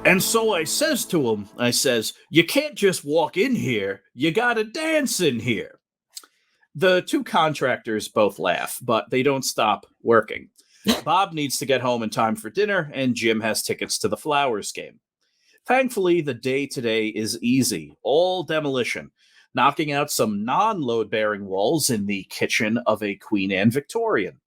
And so I says to him, I says, you can't just walk in here, you gotta dance in here. The two contractors both laugh, but they don't stop working. Bob needs to get home in time for dinner, and Jim has tickets to the Flowers game. Thankfully, the day today is easy, all demolition, knocking out some non-load-bearing walls in the kitchen of a Queen Anne Victorian.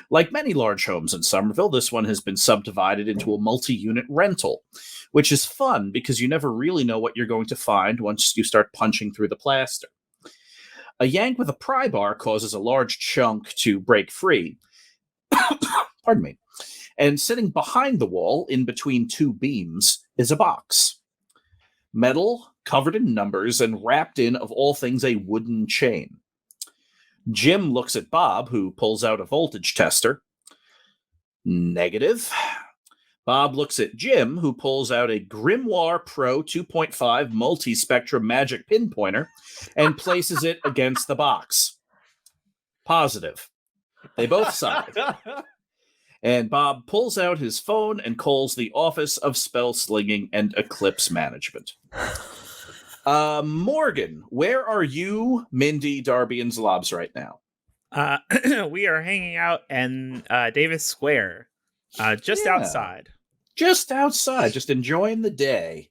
Like many large homes in Somerville, this one has been subdivided into a multi-unit rental, which is fun because you never really know what you're going to find once you start punching through the plaster. A yank with a pry bar causes a large chunk to break free. Pardon me. And sitting behind the wall, in between two beams, is a box. Metal, covered in numbers, and wrapped in, of all things, a wooden chain. Jim looks at Bob, who pulls out a voltage tester. Negative. Bob looks at Jim, who pulls out a Grimoire Pro 2.5 multi-spectrum magic pinpointer and places it against the box. Positive. They both sighed. And Bob pulls out his phone and calls the Office of Spell Slinging and Eclipse Management. Morgan, where are you, Mindy, Darby, and Zlobs right now? We are hanging out in Davis Square, outside. Just outside, just enjoying the day.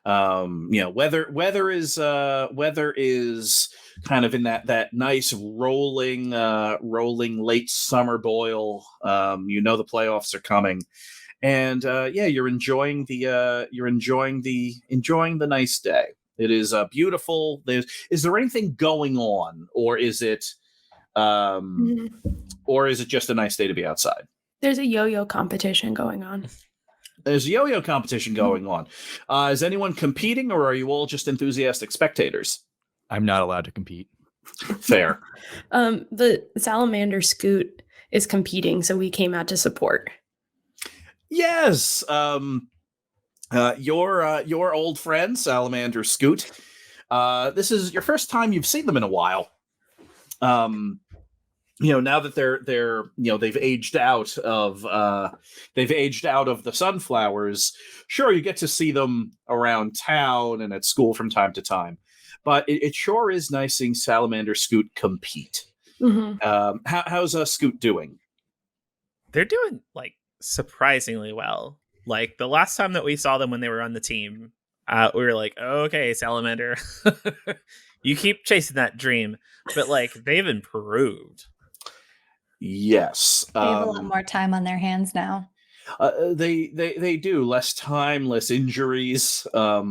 Weather is kind of in that nice rolling late summer boil. The playoffs are coming, and you're enjoying the nice day. It is beautiful. Is there anything going on, or is it just a nice day to be outside? There's a yo-yo competition going on. There's a yo-yo competition going on. Is anyone competing, or are you all just enthusiastic spectators? I'm not allowed to compete. Fair. The Salamander Scoot is competing, so we came out to support. Yes. Your old friend, Salamander Scoot. This is your first time you've seen them in a while. Now that they've aged out of the sunflowers. Sure, you get to see them around town and at school from time to time, but it sure is nice seeing Salamander Scoot compete. Mm-hmm. How's Scoot doing? They're doing surprisingly well. Like the last time that we saw them when they were on the team, we were like, oh, okay, Salamander, you keep chasing that dream, but they've improved. Yes. They have a lot more time on their hands now. They do. Less time, less injuries. It's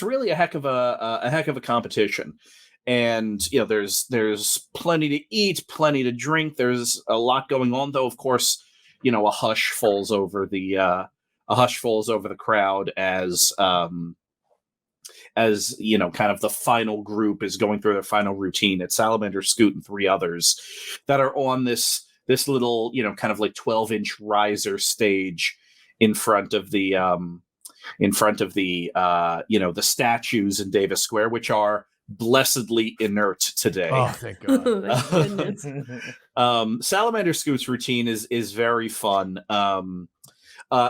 really a heck of a competition. And there's plenty to eat, plenty to drink. There's a lot going on, though. Of course, a hush falls over the crowd as kind of the final group is going through their final routine. It's Salamander, Scoot, and three others that are on this little kind of 12-inch riser stage in front of the the statues in Davis Square, which are blessedly inert today. Oh, thank God. Salamander Scoot's routine is very fun.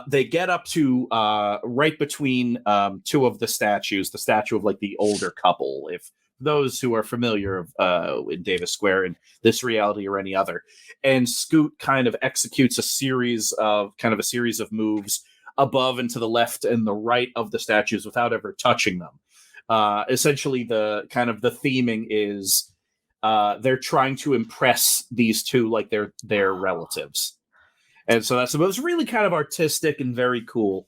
They get up to right between two of the statues, the statue of the older couple, if those who are familiar in Davis Square in this reality or any other. And Scoot kind of executes a series of moves above and to the left and the right of the statues without ever touching them. Essentially, the theming is they're trying to impress these two like they're relatives. And so it was really kind of artistic and very cool.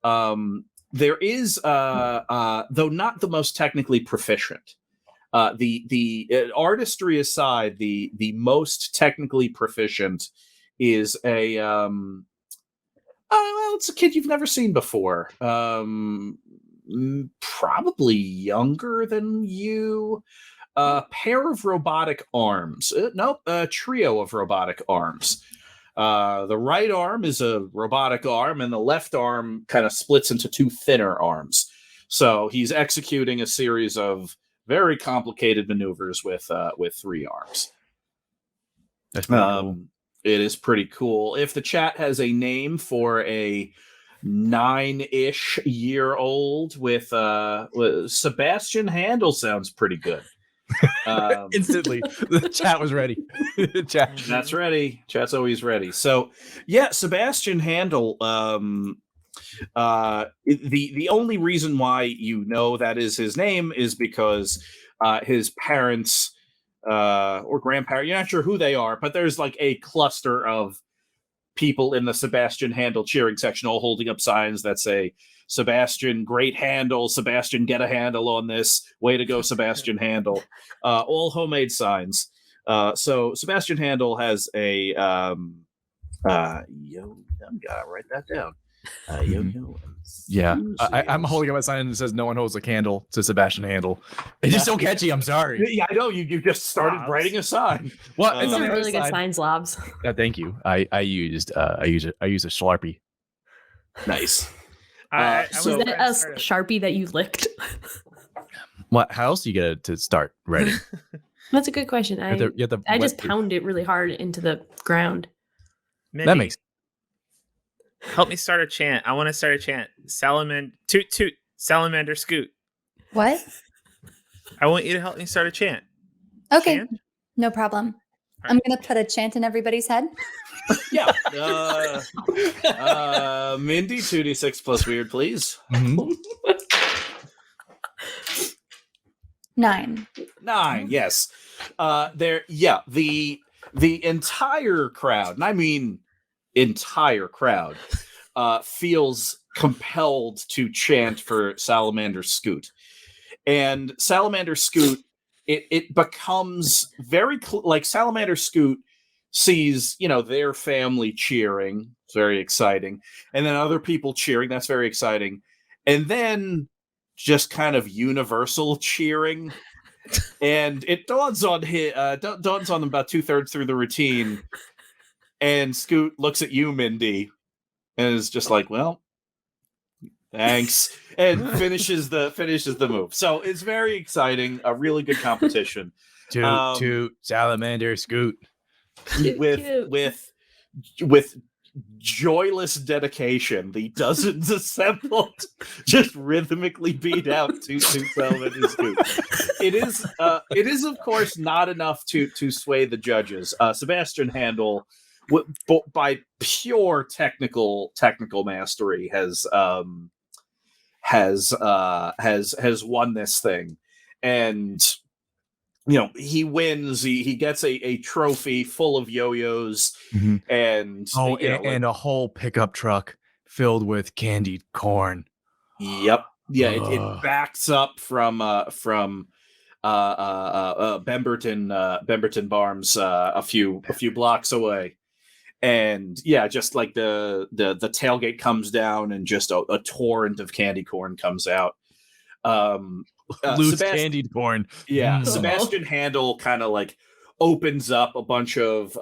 There is, though not the most technically proficient, the artistry aside, the most technically proficient is it's a kid you've never seen before. Probably younger than you. Pair of robotic arms. A trio of robotic arms. The right arm is a robotic arm, and the left arm kind of splits into two thinner arms. So he's executing a series of very complicated maneuvers with three arms. That's pretty cool. It is pretty cool. If the chat has a name for a 9-ish year old with Sebastian Handel sounds pretty good. Instantly, the chat was ready. Chat. Chat's ready. Chat's always ready. So yeah, Sebastian Handel. The only reason why you know that is his name is because his parents or grandparents, you're not sure who they are, but there's like a cluster of people in the Sebastian Handel cheering section all holding up signs that say, Sebastian, great handle. Sebastian, get a handle on this. Way to go, Sebastian Handel. All homemade signs. So Sebastian Handel has a I'm gotta write that down. Yeah, I'm holding up a sign that says "No one holds a candle" to Sebastian Handel. It's just so catchy. I'm sorry. Yeah, I know you just started writing a sign. What? These It's on are the really other good side. signs, Zlobs. Thank you. I used a Sharpie. Nice. Was So- that a Sharpie that you licked? What? How else do you get it to start writing? That's a good question. I You have to I just wet- pound it really hard into the ground. Mindy, That makes. help me start a chant. I want to start a chant. Toot toot, salamander scoot. What? I want you to help me start a chant. Okay, Chant? no problem. All I'm gonna put a chant in everybody's head. Yeah. Mindy, 2d6 plus weird, please. Mhm. 9. 9, yes. The entire crowd, and I mean entire crowd, feels compelled to chant for Salamander Scoot. And Salamander Scoot, it becomes very like Salamander Scoot sees, their family cheering. It's very exciting. And then other people cheering. That's very exciting. And then just kind of universal cheering. And it dawns on them about 2/3 through the routine. And Scoot looks at you, Mindy, and is just like, well, thanks. And finishes the move. So it's very exciting, a really good competition. Toot salamander scoot. with joyless dedication, the dozens assembled just rhythmically beat out to Salamander Scoot. It is of course not enough to sway the judges. Sebastian Handel, by pure technical mastery, has won this thing, and he wins. He gets a trophy full of yo-yos, Mhm. and And a whole pickup truck filled with candied corn. Yep. Yeah, it Ugh. backs up from Bemberton Barms a few blocks away. And yeah, just like the tailgate comes down and just a torrent of candy corn comes out. Loose candied corn. Yeah, Mm. Sebastian Handel kind of like opens up a bunch of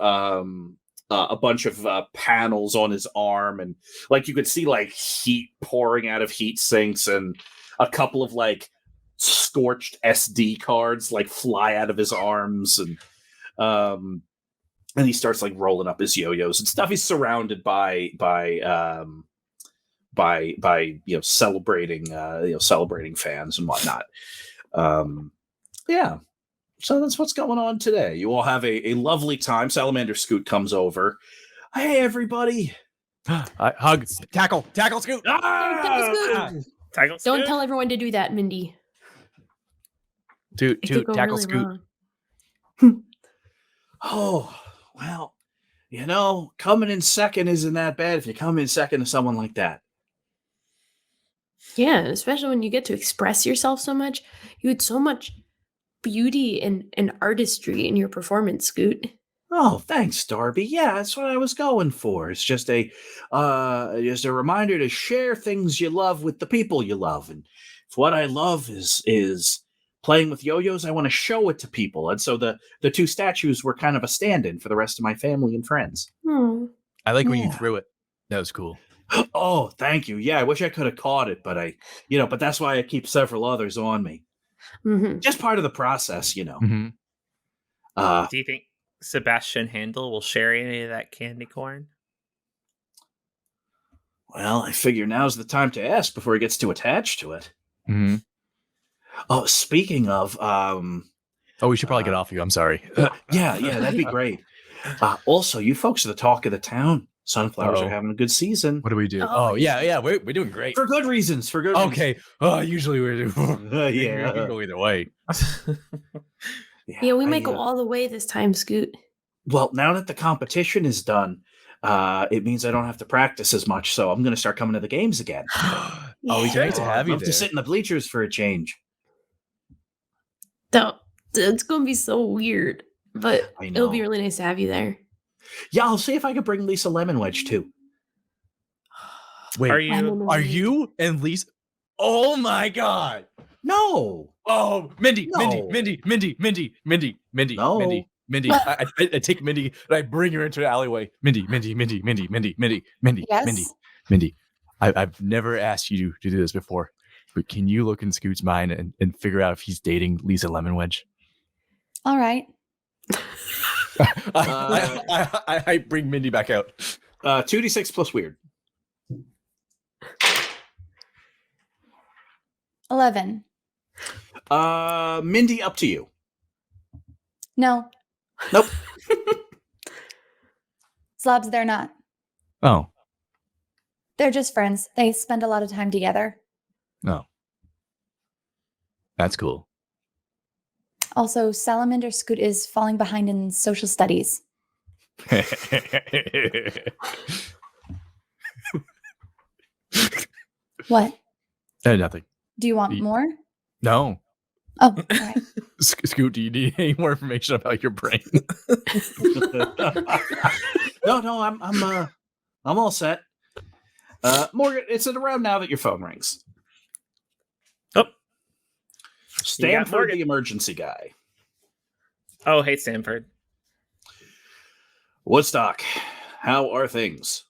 panels on his arm, and like you could see like heat pouring out of heat sinks, and a couple of like scorched SD cards like fly out of his arms, and he starts like rolling up his yo-yos and stuff. He's surrounded by celebrating fans and whatnot. Yeah. So that's what's going on today. You all have a lovely time. Salamander Scoot comes over. Hey, everybody. Hug. Tackle scoot. Tackle Don't tell everyone to do that, Mindy. Toot It could go tackle really scoot. wrong. Oh, well, coming in second isn't that bad if you come in second to someone like that. Yeah, especially when you get to express yourself so much. You had so much beauty and artistry in your performance, Scoot. Oh, thanks, Darby. Yeah, that's what I was going for. It's just a reminder to share things you love with the people you love. And if what I love is playing with yo-yos, I want to show it to people. And so the two statues were kind of a stand-in for the rest of my family and friends. Oh, I like when you Yeah. threw it. That was cool. Oh, thank you. Yeah, I wish I could have caught it, but but that's why I keep several others on me. mm-hmm. Just part of the process, Mm-hmm. Do Sebastian Handel will share any of that candy corn? Well, I figure now's the time to ask before he gets too attached to it. Mm-hmm. Oh, speaking of, We should probably get off you. I'm sorry. yeah, that'd be great. Also, you folks are the talk of the town. Sunflowers are having a good season. What do we do? Oh, Yeah. We're doing great. For good reasons. Okay. Usually we do. Yeah. We can go either way. Yeah, we might go all the way this time, Scoot. Well, now that the competition is done, it means I don't have to practice as much, so I'm going to start coming to the games again. It's great to have you I'd love there. to sit in the bleachers for a change. It's going to be so weird, but I it'll be know. really nice to have you there. Yeah, I'll see if I can bring Lisa Lemonwedge too. Wait, Are you? are you and Lisa? Oh my God! No. Oh, Mindy. No. No. I take Mindy and I bring her into the alleyway. Mindy. Yes. Mindy. I've never asked you to do this before, but can you look in Scoot's mind and figure out if he's dating Lisa Lemonwedge? All right. I bring Mindy back out. 2d6 plus weird. 11. Mindy, up to you. No. Nope. Zlobs, they're not. Oh, They're just friends. They spend a lot of time together. no. That's cool. Also, Salamander Scoot is falling behind in social studies. What? Nothing. Do you want more? No. Oh, all right. Scoot, do you need any more information about your brain? No, I'm all set. Morgan, it's at around now that your phone rings. Oh. Stanford, Morgan. the emergency guy. Oh, hey, Stanford. Woodstock, how are things?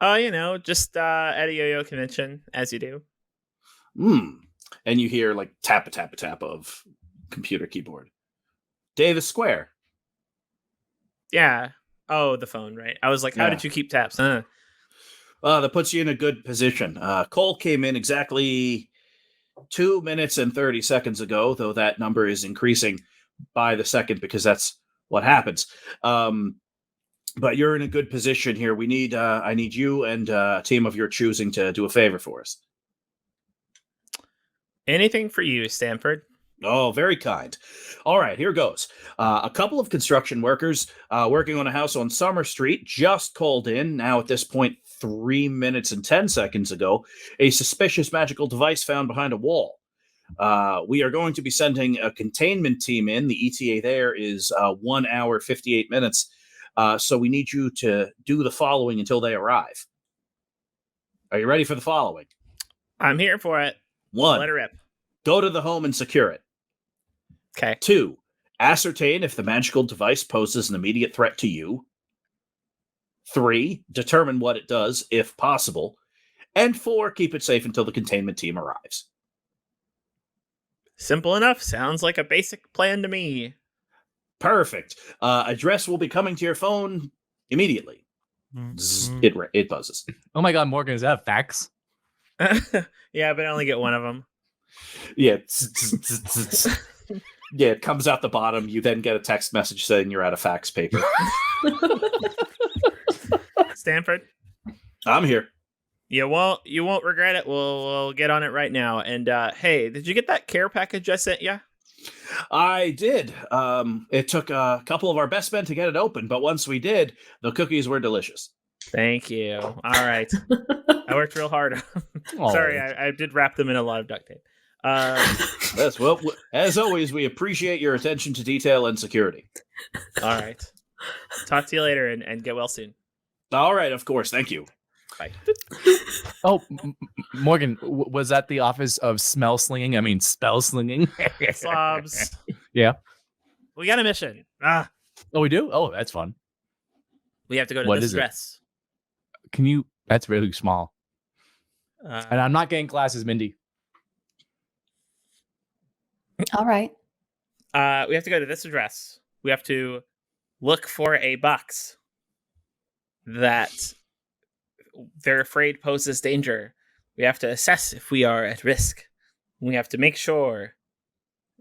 Oh, just at a yo-yo convention, as you do. And you hear like tap of computer keyboard. Davis Square. Yeah. Oh, the phone, right? I was like, how Yeah. did you keep taps? Huh? That puts you in a good position. Cole came in exactly 2 minutes and 30 seconds ago, though that number is increasing by the second because that's what happens. But you're in a good position here. I need you and a team of your choosing to do a favor for us. Anything for you, Stanford. Oh, very kind. All right, here goes. A couple of construction workers working on a house on Summer Street just called in. Now, at this point, 3 minutes and 10 seconds ago, a suspicious magical device found behind a wall. We are going to be sending a containment team in. The ETA there is 1 hour, 58 minutes. So we need you to do the following until they arrive. Are you ready for the following? I'm here for it. 1, Let her rip. go to the home and secure it. Okay. 2, ascertain if the magical device poses an immediate threat to you. 3, determine what it does, if possible. And 4, keep it safe until the containment team arrives. Simple enough. Sounds like a basic plan to me. Perfect. Address will be coming to your phone immediately. Zzz, it buzzes. Oh my God, Morgan, is that fax? Yeah, but I only get one of them. Yeah. Yeah, it comes out the bottom. You then get a text message saying you're out of fax paper. Stanford, I'm here. you won't regret it. We'll get on it right now. And hey, did you get that care package I sent you? I did. It took a couple of our best men to get it open, but once we did, the cookies were delicious. Thank you. All right. I worked real hard. Sorry, I did wrap them in a lot of duct tape. Yes, well, as always, we appreciate your attention to detail and security. All right. Talk to you later and get well soon. All right, of course. Thank you. Bye. Oh, Morgan, was that the office of smell slinging? I mean, spell slinging? Zlobs. Yeah. We got a mission. Oh, we do? Oh, that's fun. We have to go to What this is it? dress. Can you? That's really small. Uh, And I'm not getting glasses, Mindy. All right. we have to go to this address. We have to look for a box that they're afraid poses danger. We have to assess if we are at risk. We have to make sure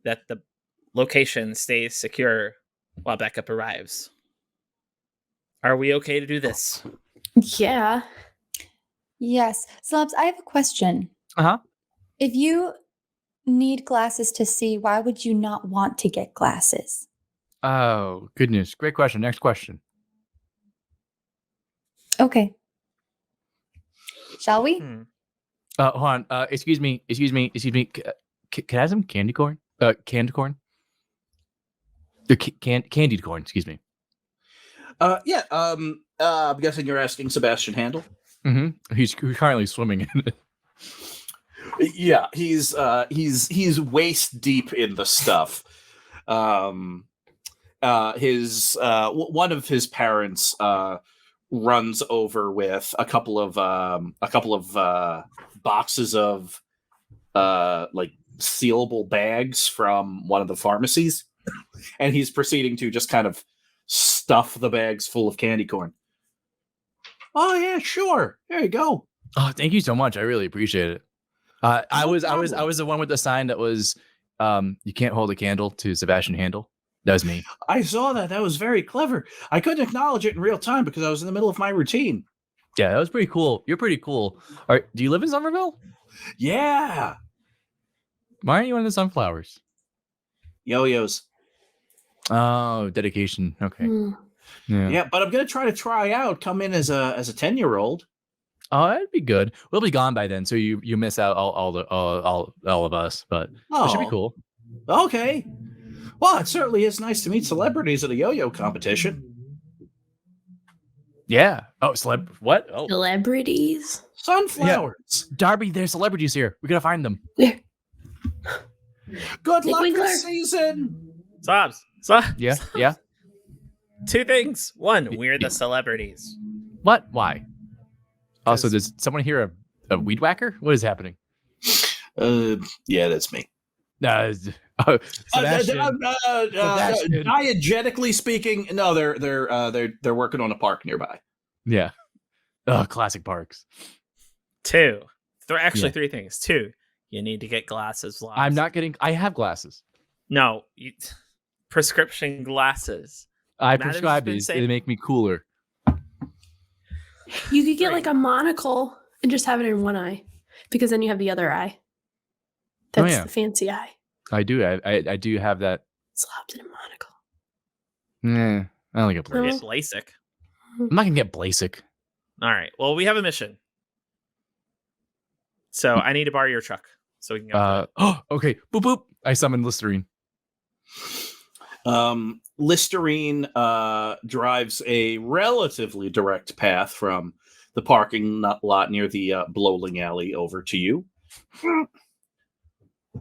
that the location stays secure while backup arrives. Are we okay to do this? Yeah. Yes. Zlobs, I have a question. Uh-huh. If you need glasses to see, why would you not want to get glasses? Oh, goodness. Great question. Next question. Okay. Shall we? Hold on. Excuse me. Can I have some candy corn? Canned corn? Candied corn, excuse me. Yeah. I'm guessing you're asking Sebastian Handel. Mm-hmm. He's currently swimming in it. Yeah, he's waist deep in the stuff. One of his parents runs over with a couple of boxes of like sealable bags from one of the pharmacies, and he's proceeding to just kind of stuff the bags full of candy corn. Oh yeah, sure. There you go. Oh, thank you so much. I really appreciate it. I was the one with the sign that was you can't hold a candle to Sebastian Handel. That was me. I saw that. That was very clever. I couldn't acknowledge it in real time because I was in the middle of my routine. Yeah, that was pretty cool. You're pretty cool. All right, do you live in Somerville? Yeah. Why aren't you into sunflowers? Yo-yos. Oh, dedication. Okay. Yeah, but I'm gonna try out. Come in as a 10-year-old. Oh, that'd be good. We'll be gone by then, so you miss out all of us. But it should be cool. Okay. Well, it certainly is nice to meet celebrities at a yo-yo competition. Yeah. Oh, what? Oh, Celebrities. Sunflowers. yeah. Darby, there's celebrities here. We gotta find them. There. Good Nick luck Winkler. this season. Zlobs. Yeah. Two things. One, we're the celebrities. What? Why? Also, does someone hear a weed whacker? What is happening? Yeah, that's me. Sebastian. Diegetically speaking, no, they're working on a park nearby. Yeah. Oh, classic parks. Two. Three things. Two, you need to get glasses. Zlobs. I'm not getting. I have glasses. No, prescription glasses. I Matt has prescribe been these. saying- They make me cooler. You could get like a monocle and just have it in one eye, because then you have the other eye. That's yeah. the fancy eye. I do. I do have that. Slapped in a monocle. I don't get Get LASIK. LASIK. I'm not gonna get LASIK. All right. Well, we have a mission. So I need to borrow your truck so we can go. Oh, okay. Boop boop. I summon Listerine. Listerine drives a relatively direct path from the parking lot near the bowling alley over to you.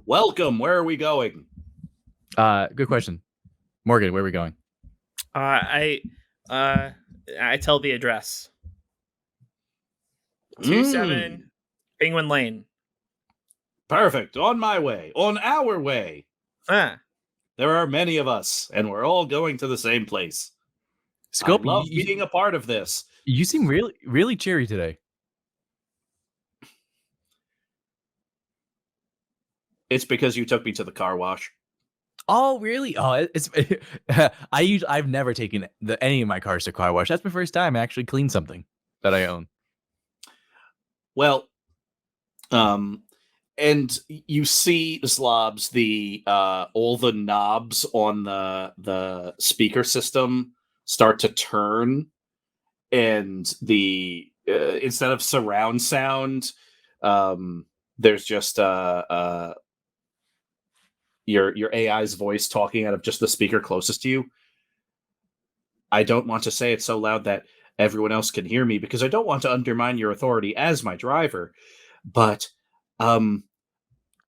Welcome. Where are we going? Good question. Morgan, where are we going? I tell the address. 27 Penguin Lane. Perfect. On my way. On our way. There are many of us, and we're all going to the same place. Scope, I love being a part of this. You seem really, really cheery today. It's because you took me to the car wash. Oh, really? Oh, it's. I've never taken any of my cars to car wash. That's my first time I actually cleaned something that I own. Well, and you see, Zlobs, the all the knobs on the speaker system start to turn, and the instead of surround sound, there's just your AI's voice talking out of just the speaker closest to you. I don't want to say it so loud that everyone else can hear me because I don't want to undermine your authority as my driver, but I'm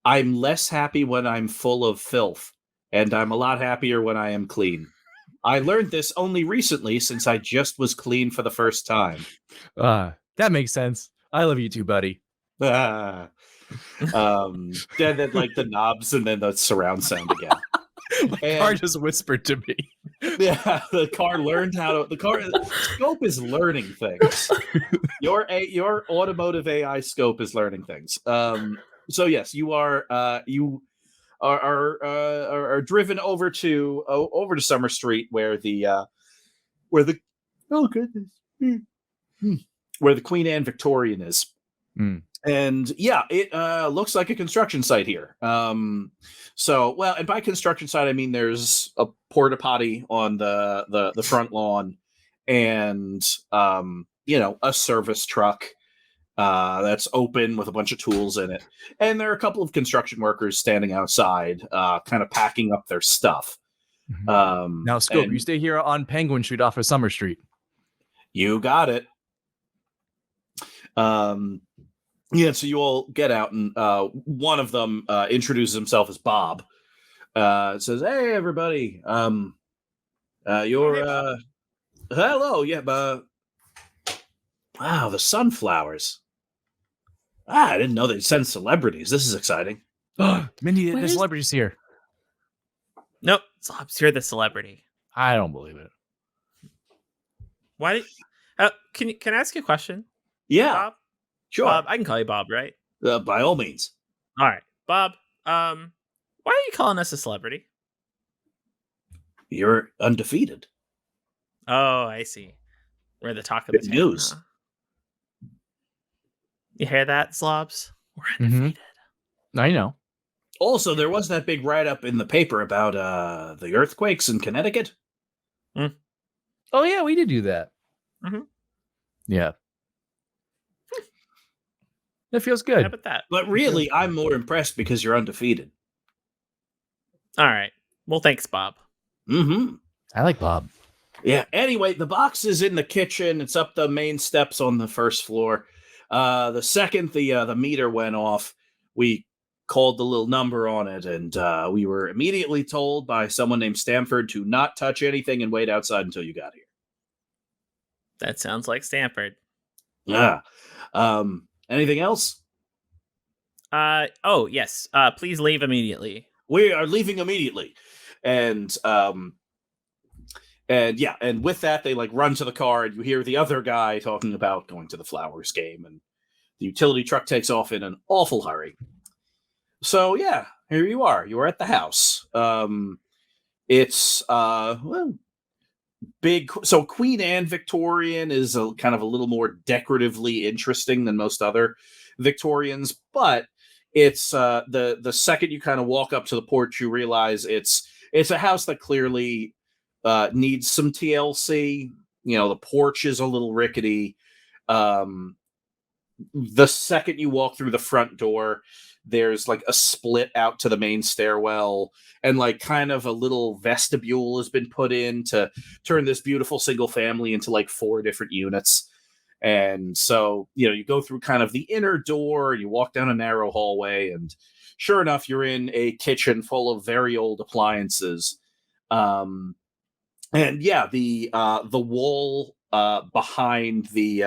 less happy when I'm full of filth, and I'm a lot happier when I am clean. I learned this only recently since I just was clean for the first time. That makes sense. I love you too, buddy. Then like the knobs and then the surround sound again. My car just whispered to me. Yeah, the car learned how to. Scope is learning things. Your automotive AI Scope is learning things. So yes, you are driven over to Summer Street where the oh goodness where the Queen Anne Victorian is. And yeah, it looks like a construction site here. So, well, and by construction site, I mean there's a porta potty on the front lawn, and a service truck that's open with a bunch of tools in it, and there are a couple of construction workers standing outside, kind of packing up their stuff. Now, Scope, you stay here on Penguin Street off of Summer Street. You got it. Yeah, so you all get out, and one of them introduces himself as Bob. Says, "Hey, everybody. You're hello, yeah, wow, the sunflowers. I didn't know they'd send celebrities. This is exciting." Mindy, the Where's- celebrity's here. Nope, Zlobs, you're the celebrity. I don't believe it. Why did can I ask you a question? Yeah, Bob? sure. Bob, I can call you Bob, right? By all means. All right. Bob, why are you calling us a celebrity? You're undefeated. Oh, I see. We're the talk of the Good town. news. Huh? You hear that, Zlobs? We're undefeated. I know. Also, there was that big write-up in the paper about the earthquakes in Connecticut. Oh, yeah, we did do that. Mhm. Yeah. It feels How good. about that? But really, I'm more impressed because you're undefeated. All right. Well, thanks, Bob. Mm-hmm. I like Bob. Yeah. Anyway, the box is in the kitchen. It's up the main steps on the first floor. The second the meter went off, we called the little number on it, and we were immediately told by someone named Stamford to not touch anything and wait outside until you got here. That sounds like Stanford. Yeah. Anything else? Oh, yes. Please leave immediately. We are leaving immediately. And yeah, and with that, they run to the car, and you hear the other guy talking about going to the Flowers game, and the utility truck takes off in an awful hurry. So yeah, here you are. You are at the house. It's big. So Queen Anne Victorian is kind of a little more decoratively interesting than most other Victorians, but it's the second you kind of walk up to the porch, you realize it's a house that clearly needs some TLC. The porch is a little rickety. The second you walk through the front door, there's a split out to the main stairwell, and kind of a little vestibule has been put in to turn this beautiful single family into 4 different units. And so, you go through kind of the inner door, and you walk down a narrow hallway, and sure enough, you're in a kitchen full of very old appliances. And yeah, the wall behind the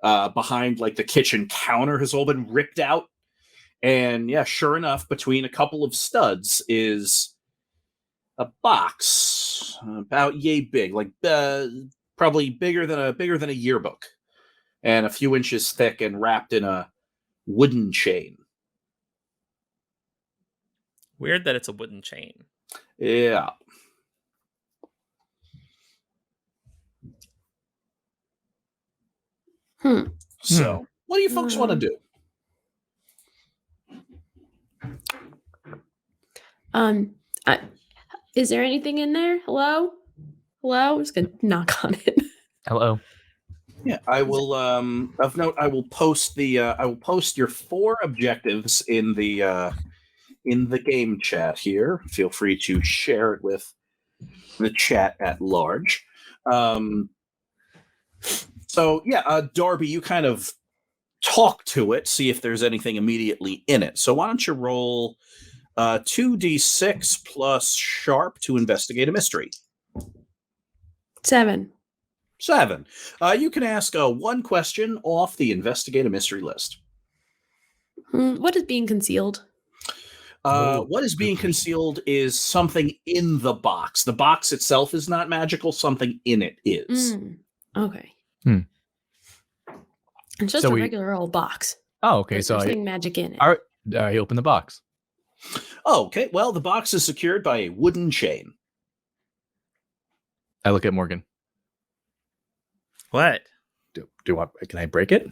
the kitchen counter has all been ripped out. And yeah, sure enough, between a couple of studs is a box about yay big, probably bigger than a yearbook, and a few inches thick, and wrapped in a wooden chain. Weird that it's a wooden chain. Yeah. So, what do you folks want to do? Is there anything in there? Hello? I'm just gonna knock on it. Hello. Yeah, I will. Of note, I will post your 4 objectives in the game chat here. Feel free to share it with the chat at large. So yeah, Darby, you kind of talk to it, see if there's anything immediately in it. So why don't you roll 2d6 plus sharp to investigate a mystery. 7. 7. You can ask 1 question off the investigate a mystery list. What is being concealed? What is being concealed is something in the box. The box itself is not magical. Something in it is. Okay. Hmm. It's just So a we- regular old box. Oh, okay. There's So nothing magic in it. I open the box. Oh, okay. Well, the box is secured by a wooden chain. I look at Morgan. What? Can I break it?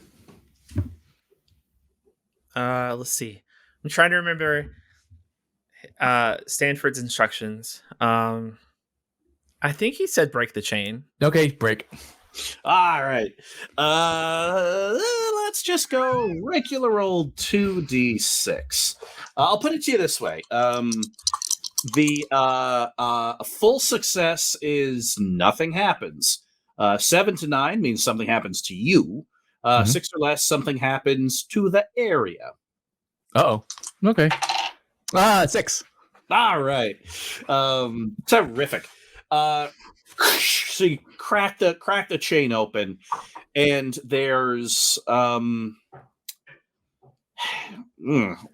Let's see. I'm trying to remember Stanford's instructions. I think he said break the chain. Okay, break. All right. Let's just go regular old 2d6. I'll put it to you this way. The full success is nothing happens. 7 to 9 means something happens to you. 6 or less, something happens to the area. Uh-oh. Okay. 6. All right. Terrific. So you crack the chain open, and there's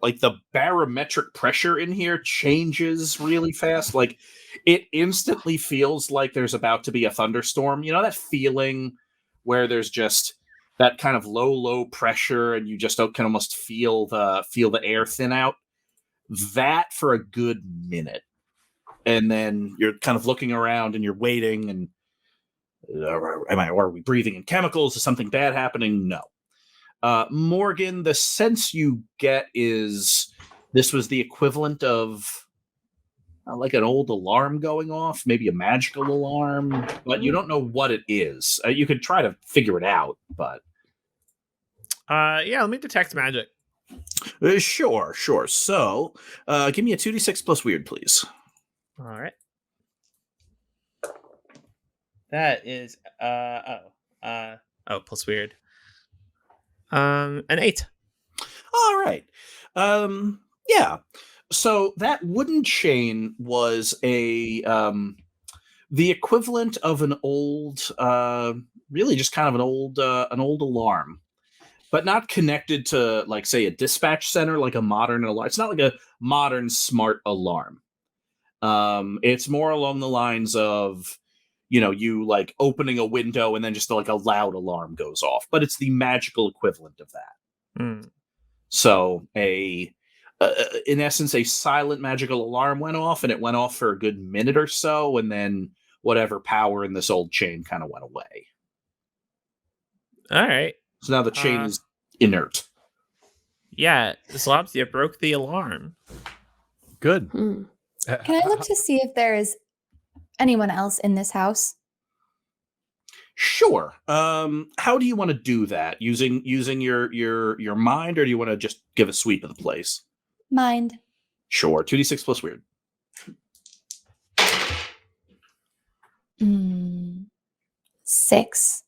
like the barometric pressure in here changes really fast. Like it instantly feels like there's about to be a thunderstorm. You know that feeling where there's just that kind of low pressure, and you just can almost feel the air thin out. That for a good minute. And then you're kind of looking around and you're waiting, and are we breathing in chemicals? Is something bad happening? No. Morgan, the sense you get is this was the equivalent of like an old alarm going off, maybe a magical alarm, but you don't know what it is. You could try to figure it out, but Yeah, let me detect magic. Sure. So, give me a 2d6 plus weird, please. All right. That is plus weird. An 8. All right. Yeah. So that wooden chain was the equivalent of an old, really just kind of an old alarm, but not connected to, like, say, a dispatch center, like a modern alarm. It's not like a modern smart alarm. It's more along the lines of, you like opening a window and then just like a loud alarm goes off, but it's the magical equivalent of that. So in essence, a silent magical alarm went off, and it went off for a good minute or so, and then whatever power in this old chain kind of went away. All right. So now the chain is inert. Yeah, Zlobs, you broke the alarm. Good. Can I look to see if there's anyone else in this house? Sure. How do you want to do that? Using your mind, or do you want to just give a sweep of the place? Mind. Sure. 2d6 plus weird. 6.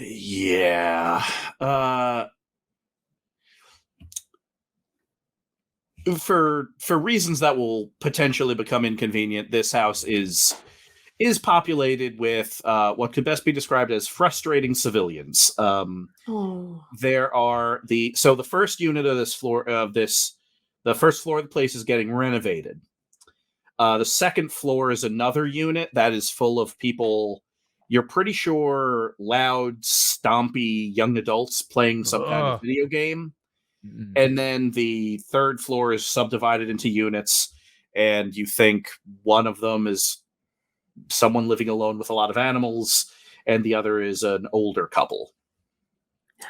Yeah. For reasons that will potentially become inconvenient, this house is populated with what could best be described as frustrating civilians. There are the first unit of this floor the first floor of the place is getting renovated. The second floor is another unit that is full of people. You're pretty sure loud, stompy young adults playing some kind of video game. And then the third floor is subdivided into units, and you think one of them is someone living alone with a lot of animals, and the other is an older couple.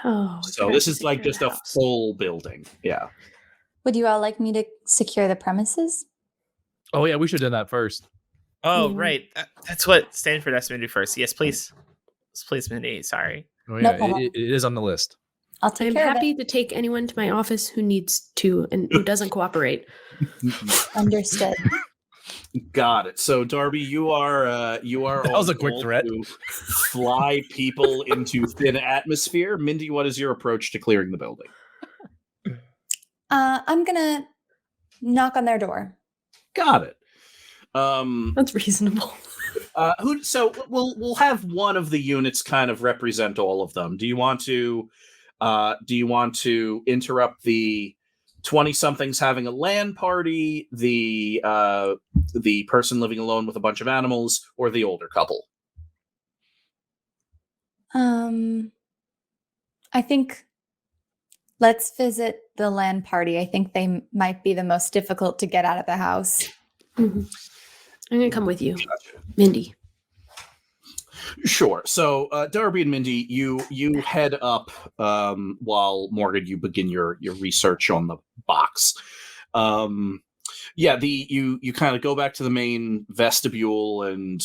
So this is like just a full building. Yeah. Would you all like me to secure the premises? Oh, yeah, we should have done that first. Oh, right. That's what Stanford asked me to do first. Yes, please. Please, Mindy. Sorry. Oh, No yeah, problem. it is on the list. I'll take I'm care happy of to take anyone to my office who needs to and who doesn't cooperate. it. Understood. Got it. So Darby, you are That was a quick threat. to fly people into thin atmosphere. Mindy, what is your approach to clearing the building? I'm gonna knock on their door. Got it. That's reasonable. So we'll have one of the units kind of represent all of them. Do you want to interrupt the 20-somethings having a LAN party, the person living alone with a bunch of animals, or the older couple? I think let's visit the LAN party. I think they might be the most difficult to get out of the house. Mm-hmm. I'm gonna come with you, Mindy. Sure. So, Darby and Mindy, you head up while Morgan, you begin your research on the box. You kind of go back to the main vestibule and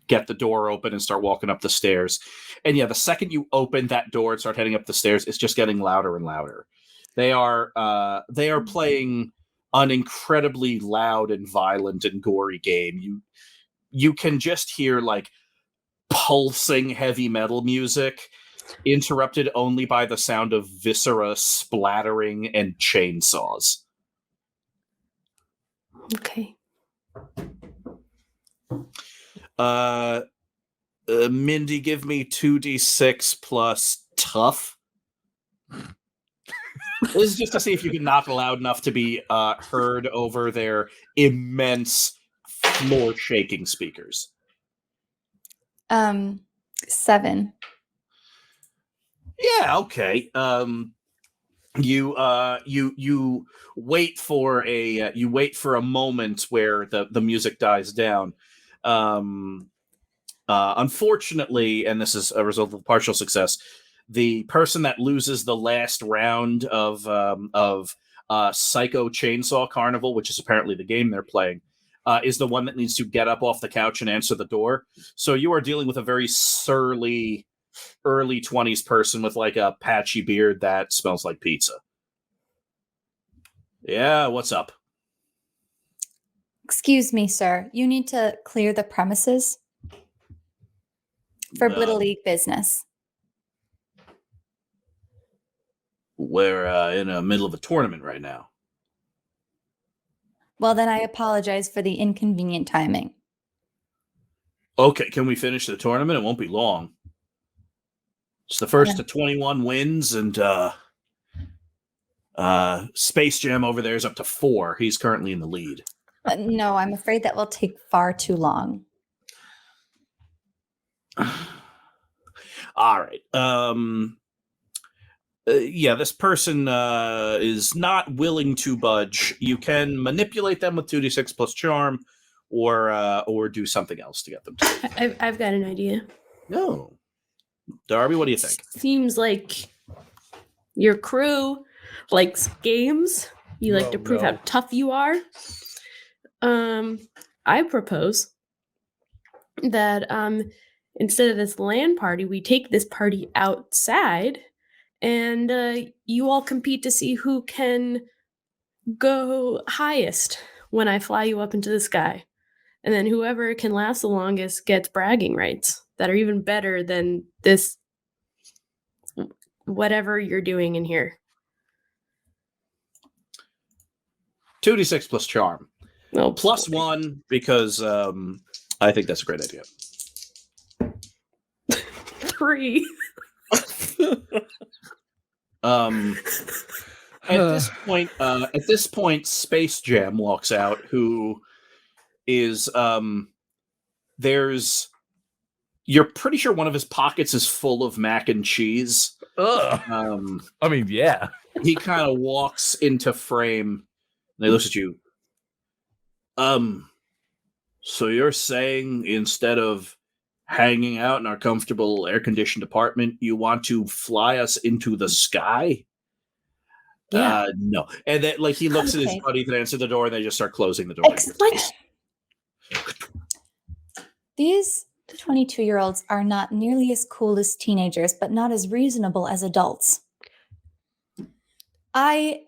get the door open and start walking up the stairs. And the second you open that door and start heading up the stairs, it's just getting louder and louder. They are playing an incredibly loud and violent and gory game. You can just hear like pulsing heavy metal music, interrupted only by the sound of viscera splattering and chainsaws. Okay. Mindy, give me 2d6 plus tough. This is just to see if you can knock loud enough to be heard over their immense floor-shaking speakers. 7. Yeah, okay. You wait for a moment where the music dies down. Unfortunately, and this is a result of partial success, the person that loses the last round of Psycho Chainsaw Carnival, which is apparently the game they're playing, is the one that needs to get up off the couch and answer the door. So you are dealing with a very surly, early 20s person with like a patchy beard that smells like pizza. Yeah, what's up? Excuse me, sir. You need to clear the premises for Blittle League business. We're in the middle of a tournament right now. Well, then I apologize for the inconvenient timing. Okay, can we finish the tournament? It won't be long. It's the first to 21 wins, and Space Jam over there is up to 4. He's currently in the lead. No, I'm afraid that will take far too long. All right. This person is not willing to budge. You can manipulate them with 2d6 plus charm, or do something else to get them to. I've got an idea. No. Darby, what do you think? Seems like your crew likes games. You like to prove how tough you are. I propose that instead of this LAN party, we take this party outside, and you all compete to see who can go highest when I fly you up into the sky. And then whoever can last the longest gets bragging rights that are even better than this, whatever you're doing in here. 2d6 plus charm. Oh, Plus 1, because I think that's a great idea. 3. At this point, Space Jam walks out, who is you're pretty sure one of his pockets is full of mac and cheese. Ugh. I mean, yeah. He kind of walks into frame and he looks at you. So you're saying instead of hanging out in our comfortable air-conditioned apartment, you want to fly us into the sky? Yeah. No. And then, like, he looks at his buddy that answered the door, and they just start closing the door. These 22-year-olds are not nearly as cool as teenagers, but not as reasonable as adults. I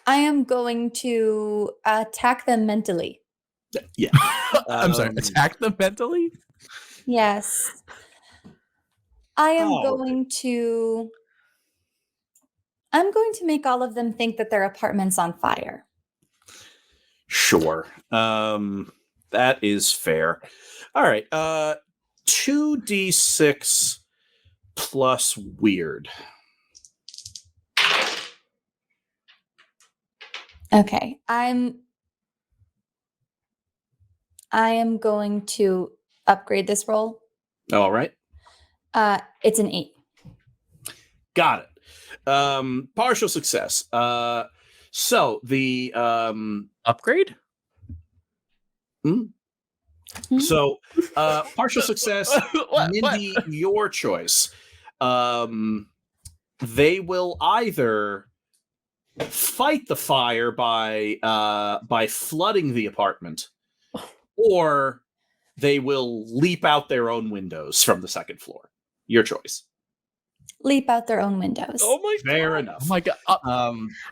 am going to attack them mentally. Yeah. I'm sorry, attack them mentally? Yes. I am going to make all of them think that their apartment's on fire. Sure. That is fair. All right. 2d6 plus weird. Okay. I am going to upgrade this roll. All right. It's an 8. Got it. Partial success. So the Upgrade? So partial success. Mindy, your choice. They will either fight the fire by flooding the apartment, or they will leap out their own windows from the second floor. Your choice. Leap out their own windows. Oh my Fair enough. Oh my god.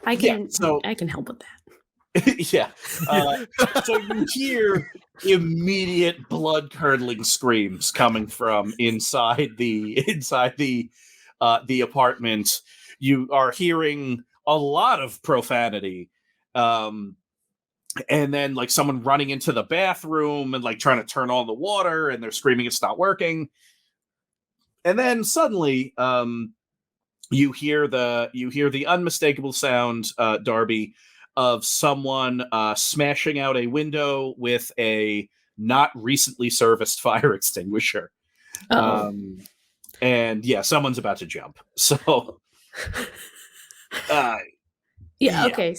I can so- I can help with that. Yeah. So you hear immediate blood-curdling screams coming from inside the apartment. You are hearing a lot of profanity. And then like someone running into the bathroom and like trying to turn on the water, and they're screaming it's not working. And then suddenly you hear the unmistakable sound, Darby, of someone smashing out a window with a not recently serviced fire extinguisher. And yeah, someone's about to jump. So Yeah. Okay.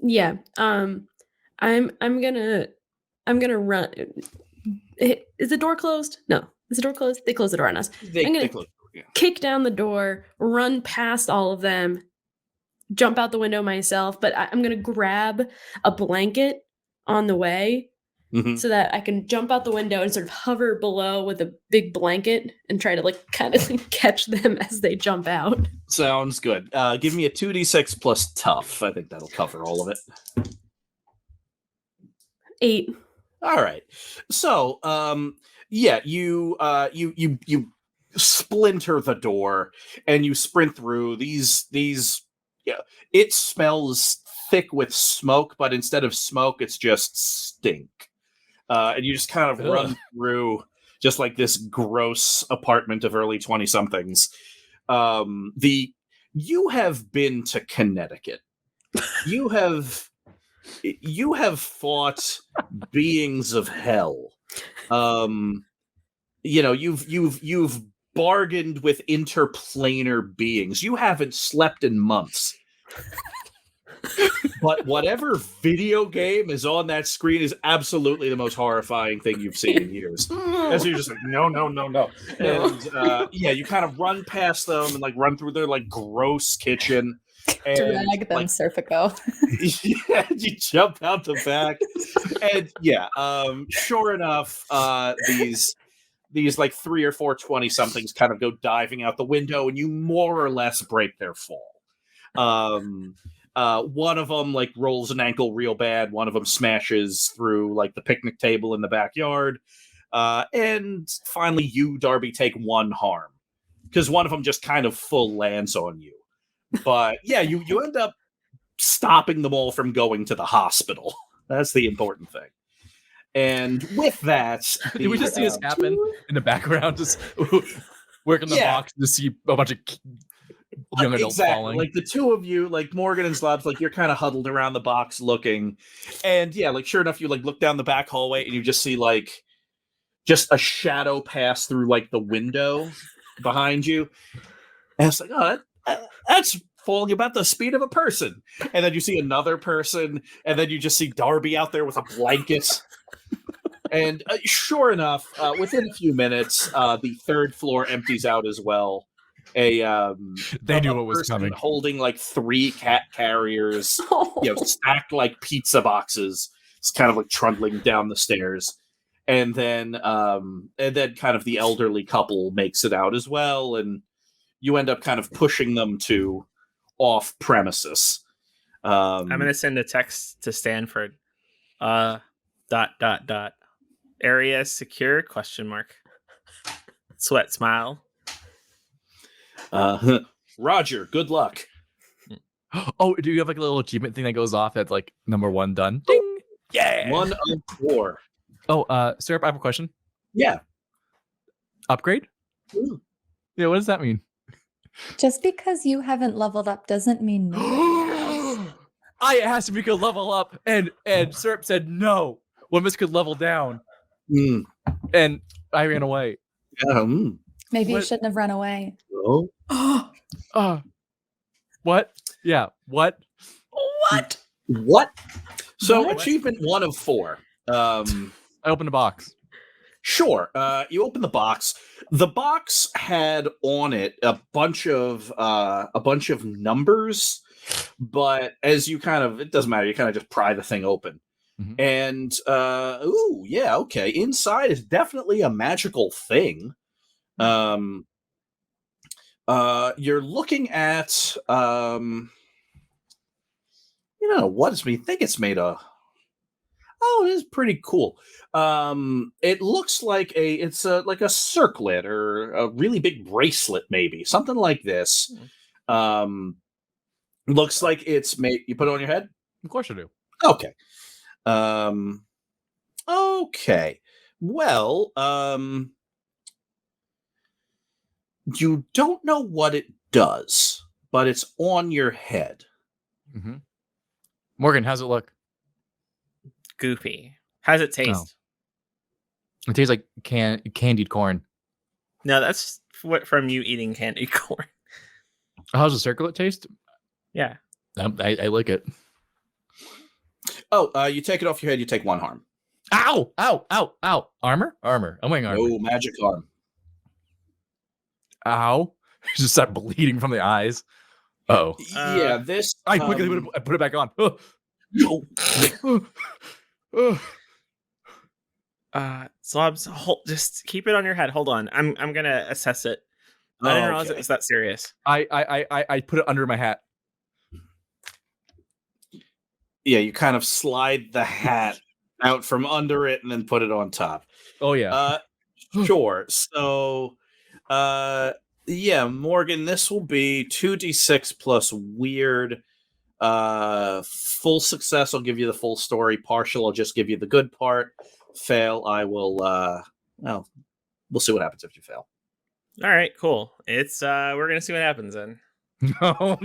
Yeah. I'm gonna run. Is the door closed? No. Is the door closed? They closed the door on us. I'm gonna kick down the door, run past all of them, jump out the window myself. But I'm gonna grab a blanket on the way so that I can jump out the window and sort of hover below with a big blanket and try to like kind of catch them as they jump out. Sounds good. Give me a 2d6 plus tough. I think that'll cover all of it. 8. All right. So, yeah, you splinter the door and you sprint through these. Yeah, it smells thick with smoke, but instead of smoke, it's just stink. And you just kind of run through just like this gross apartment of early 20-somethings. You have been to Connecticut. You have fought beings of hell. You've bargained with interplanar beings. You haven't slept in months. But whatever video game is on that screen is absolutely the most horrifying thing you've seen in years. And so you're just like, no. And you kind of run past them and like run through their like gross kitchen. And, Drag them, Serpico. Yeah, you jump out the back. And sure enough, these like 3 or 4 20-somethings kind of go diving out the window, and you more or less break their fall. One of them like rolls an ankle real bad. One of them smashes through like the picnic table in the backyard. And finally you, Darby, take 1 harm because one of them just kind of full lands on you. But yeah, you end up stopping them all from going to the hospital. That's the important thing. And with that, did we just see this happen in the background? Just working the box to see a bunch of young adults falling. Like the two of you, like Morgan and Zlobs, like you're kind of huddled around the box looking, and yeah, like sure enough, you like look down the back hallway and you just see like just a shadow pass through like the window behind you, and it's like, oh, that's falling about the speed of a person. And then you see another person, and then you just see Darby out there with a blanket. And sure enough, within a few minutes, the 3rd floor empties out as well. They knew what was coming. Holding like 3 cat carriers, stacked like pizza boxes. It's kind of like trundling down the stairs, and then kind of the elderly couple makes it out as well, and you end up kind of pushing them to off premises. I'm gonna send a text to Stanford. ... Area secure? ? Sweat smile. Roger, good luck. Oh, do you have like a little achievement thing that goes off at like number 1 done? Ding! Yeah. 1 of 4. Oh, Syrup, I have a question. Yeah. Upgrade? Ooh. Yeah, what does that mean? Just because you haven't leveled up doesn't mean nobody has. I asked if we could level up, and Syrup said no. One of us could level down, Mm. and I ran away. Yeah, mm. Maybe you What? shouldn't have run away. Oh. What? Yeah, what? What? So What? achievement 1 of 4. I opened a box. Sure. You open the box. The box had on it a bunch of numbers, but as you it doesn't matter. You kind of just pry the thing open, Mhm. and ooh, yeah, okay. Inside is definitely a magical thing. You're looking at what does me think it's made of? Oh, it is pretty cool. It looks like it's like a circlet or a really big bracelet, maybe something like this. Looks like it's made. You put it on your head. Of course I do. Okay. Okay. Well, you don't know what it does, but it's on your head. Mm-hmm. Morgan, how's it look? Goofy. How's it taste? It tastes like candied corn. No, that's what from you eating candy corn. How's the circlet taste? Yeah. I like it. Oh, you take it off your head. You take 1 harm. Ow! Ow! Ow! Ow! Armor? I'm wearing armor. No magic harm. Ow! Just start bleeding from the eyes. Oh. Yeah, this. I quickly put it back on. Zlobs, just keep it on your head. Hold on. I'm gonna assess it. I didn't realize it was that serious. I put it under my hat. Yeah, you kind of slide the hat out from under it and then put it on top. Oh yeah. Sure. So, yeah, Morgan, this will be 2d6 plus weird. Full success, I'll give you the full story. Partial, I'll just give you the good part. Fail, I will. Well, we'll see what happens if you fail. All right, cool. It's we're gonna see what happens then. No.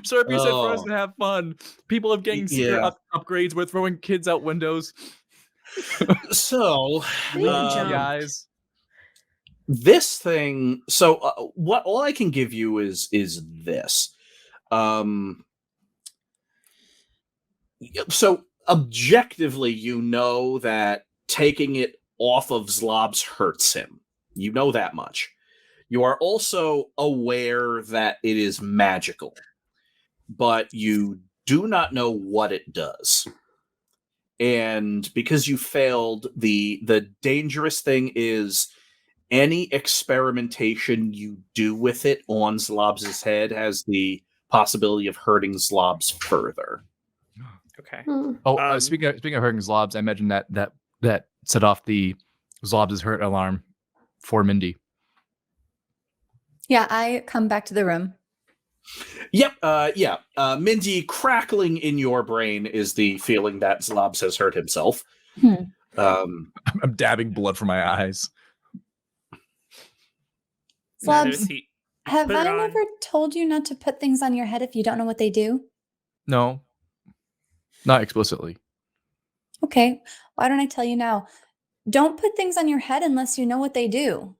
Sir, you said for us to have fun. People have getting secret upgrades. We're throwing kids out windows. So, guys. This thing. So, what all I can give you is this. So objectively, you know that taking it off of Zlobs hurts him. You know that much. You are also aware that it is magical, but you do not know what it does. And because you failed, the dangerous thing is any experimentation you do with it on Zlobs' head has the possibility of hurting Zlobs further. Okay. Oh, speaking of hurting Zlobs, I imagine that set off the Zlobs hurt alarm for Mindy. Yeah, I come back to the room. Yep. Yeah. Mindy, crackling in your brain is the feeling that Zlobs has hurt himself. I'm dabbing blood from my eyes. Zlobs, have I never told you not to put things on your head if you don't know what they do? No. Not explicitly. Okay. Why don't I tell you now? Don't put things on your head unless you know what they do.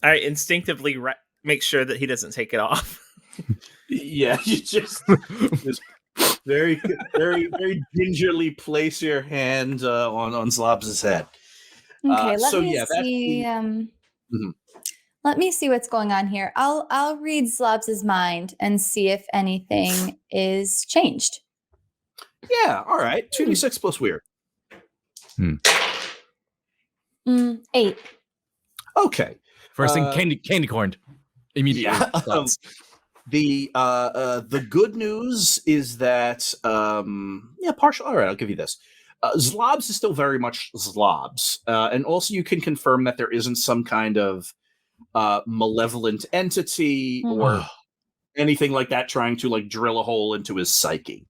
I instinctively make sure that he doesn't take it off. Yeah, you just very, very, very gingerly place your hand on Zlobs' head. Okay, let me see. Let me see what's going on here. I'll read Zlobs' mind and see if anything is changed. Yeah, all right. 2d6 plus weird. 8. Okay. First thing, candy corn. Immediately. Yeah, the good news is that partial. All right, I'll give you this. Zlobs is still very much Zlobs, and also you can confirm that there isn't some kind of malevolent entity or anything like that trying to like drill a hole into his psyche.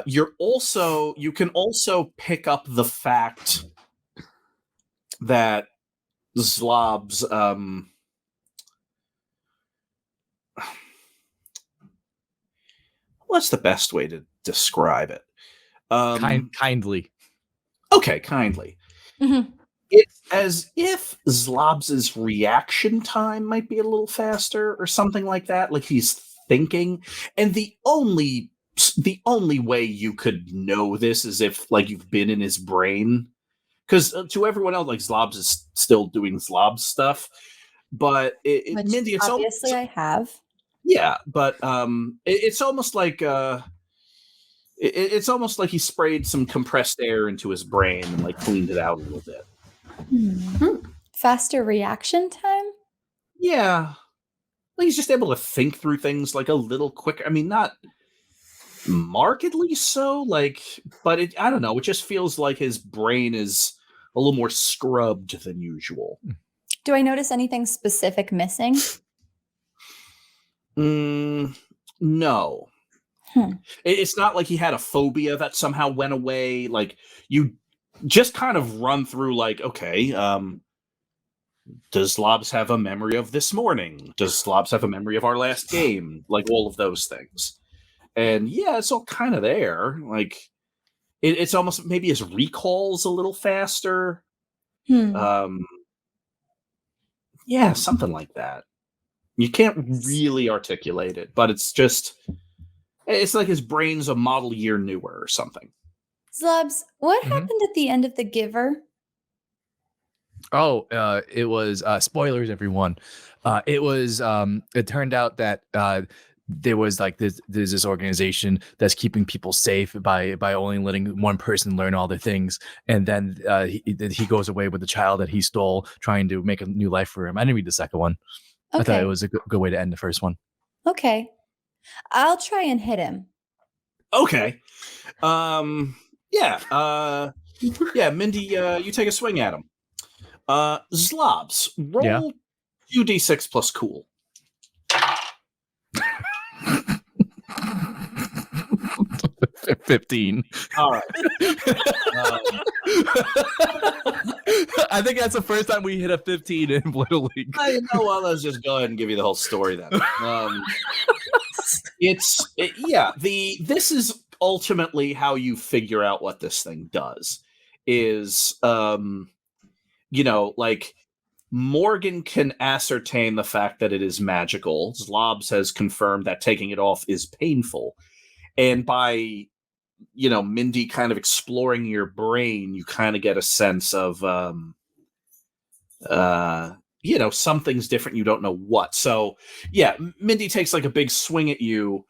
You can also pick up the fact that Zlobs what's the best way to describe it? Kindly. Okay, kindly. Mhm. It's as if Zlobs' reaction time might be a little faster or something like that. Like he's thinking, and the only way you could know this is if like you've been in his brain, because to everyone else, like Zlobs is still doing Zlobs stuff, but Mindy, it's obviously I have. Yeah, but it's almost like it's almost like he sprayed some compressed air into his brain and like cleaned it out a little bit. Faster reaction time? Yeah, like he's just able to think through things like a little quicker. I mean, not markedly so, like, but I don't know. It just feels like his brain is a little more scrubbed than usual. Do I notice anything specific missing? No. It's not like he had a phobia that somehow went away. Like you just kind of run through like, okay, does Zlobs have a memory of this morning? Does Zlobs have a memory of our last game? Like all of those things. And yeah, it's all kind of there. Like it's almost maybe his recall's a little faster. Yeah, something like that. You can't really articulate it, but it's like his brain's a model year newer or something. Zlobs, what happened at the end of The Giver? Oh, it was spoilers, everyone. It turned out that there was like there's this organization that's keeping people safe by only letting one person learn all the things, and then he goes away with the child that he stole, trying to make a new life for him. I didn't read the second one. Okay. I thought it was a good way to end the first one. Okay, I'll try and hit him. Okay. Yeah. Mindy, you take a swing at him. Zlobs, roll 2d6 plus cool. 15. All right. I think that's the first time we hit a 15 in Blittle League. You know what? Let's just go ahead and give you the whole story then. This is ultimately how you figure out what this thing does. Is like Morgan can ascertain the fact that it is magical. Zlobs has confirmed that taking it off is painful. And by, Mindy kind of exploring your brain, you kind of get a sense of, something's different. You don't know what. So, yeah, Mindy takes like a big swing at you.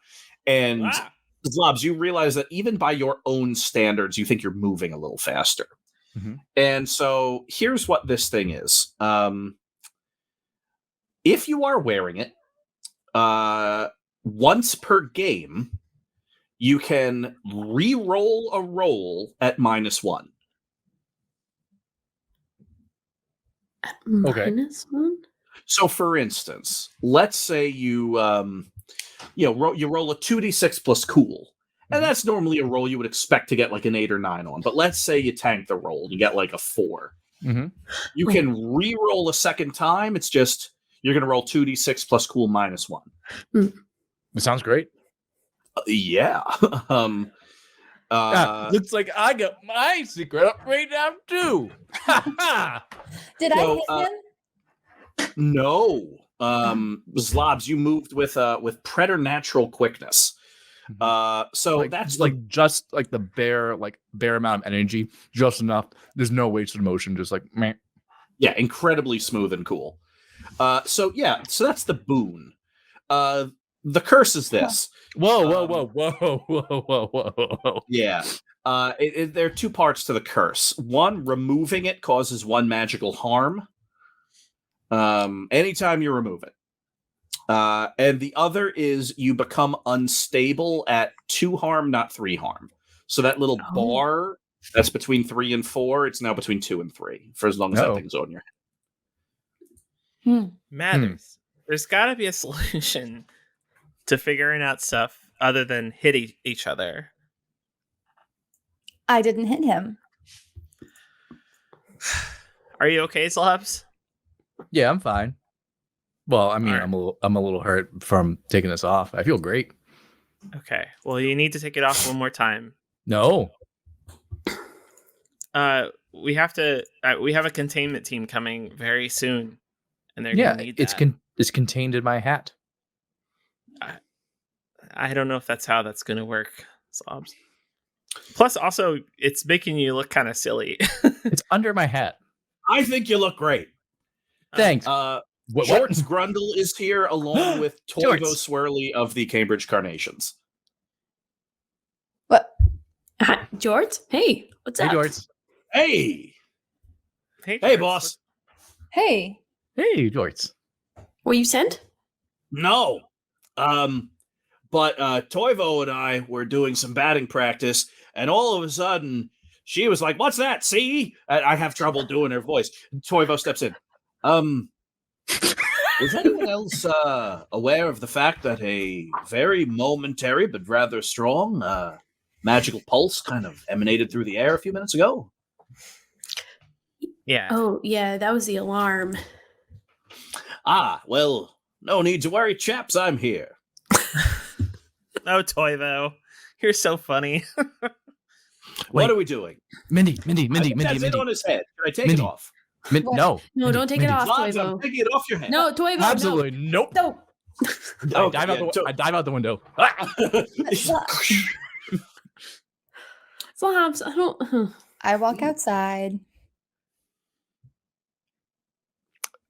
And Zlobs, you realize that even by your own standards, you think you're moving a little faster. Mm-hmm. And so here's what this thing is. If you are wearing it, once per game, you can re-roll a roll at -1. Okay. -1? So, for instance, let's say you roll a 2d6 plus cool. And that's normally a roll you would expect to get like an 8 or 9 on. But let's say you tank the roll. You get like a 4. Mm-hmm. You can re-roll a second time. It's just you're going to roll 2d6 plus cool -1. It sounds great. Yeah. Looks like I got my secret upgrade now too. Did I hit him? No. Zlobs, you moved with preternatural quickness. So that's like just like the bare amount of energy, just enough. There's no wasted motion, just like meh. Yeah, incredibly smooth and cool. So that's the boon. The curse is this. Whoa. Yeah. There are two parts to the curse. One, removing it causes 1 magical harm. Anytime you remove it. And the other is you become unstable at 2 harm, not 3 harm. So that little bar that's between 3 and 4, it's now between 2 and 3 for as long as that thing's on your head. Mathers. There's got to be a solution to figuring out stuff other than hit each other. I didn't hit him. Are you okay, Zlobs? Yeah, I'm fine. Well, I mean, All right. I'm a little hurt from taking this off. I feel great. Okay. Well, you need to take it off one more time. No. We have to. We have a containment team coming very soon, and they're gonna need that. It's contained in my hat. I don't know if that's how that's gonna work, Zlobs. Plus, also, it's making you look kind of silly. It's under my hat. I think you look great. Thanks. Jorts Grundle is here along with Toivo Jorts. Swirly of the Cambridge Carnations. What? Hi, George? Hey, what's up? Hey, Jorts. Hey, Hey, hey, Jorts. boss. Hey. Hey, Jorts. Were you sent? No, but Toivo and I were doing some batting practice, and all of a sudden she was like, "What's that? See?" I have trouble doing her voice. Toivo steps in. Is anyone else aware of the fact that a very momentary but rather strong magical pulse kind of emanated through the air a few minutes ago? Yeah. Oh, yeah, that was the alarm. Ah, well, no need to worry, chaps. I'm here. Oh, Toivo, you're so funny. What are we doing? Mindy. That's it on his head. Can I take Mindy. it off? What? No. No, Mindy, don't take Mindy. it off, Zlobs, I'm Toivo. taking it off your head. No, Toivo, Absolutely. Nope. no. Oh, I dive out the window. Zlobs, I don't... I walk outside.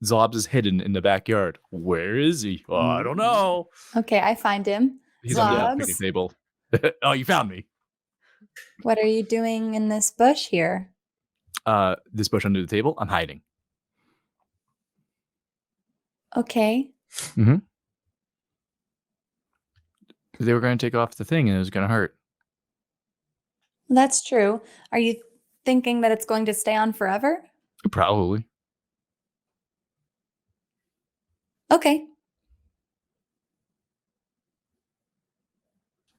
Zlobs is hidden in the backyard. Where is he? Oh, I don't know. Okay, I find him. He's on the Zlobs? picnic table. Oh, you found me. What are you doing in this bush here? This bush under the table. I'm hiding. Okay. They were going to take off the thing, and it was going to hurt. That's true. Are you thinking that it's going to stay on forever? Probably. Okay.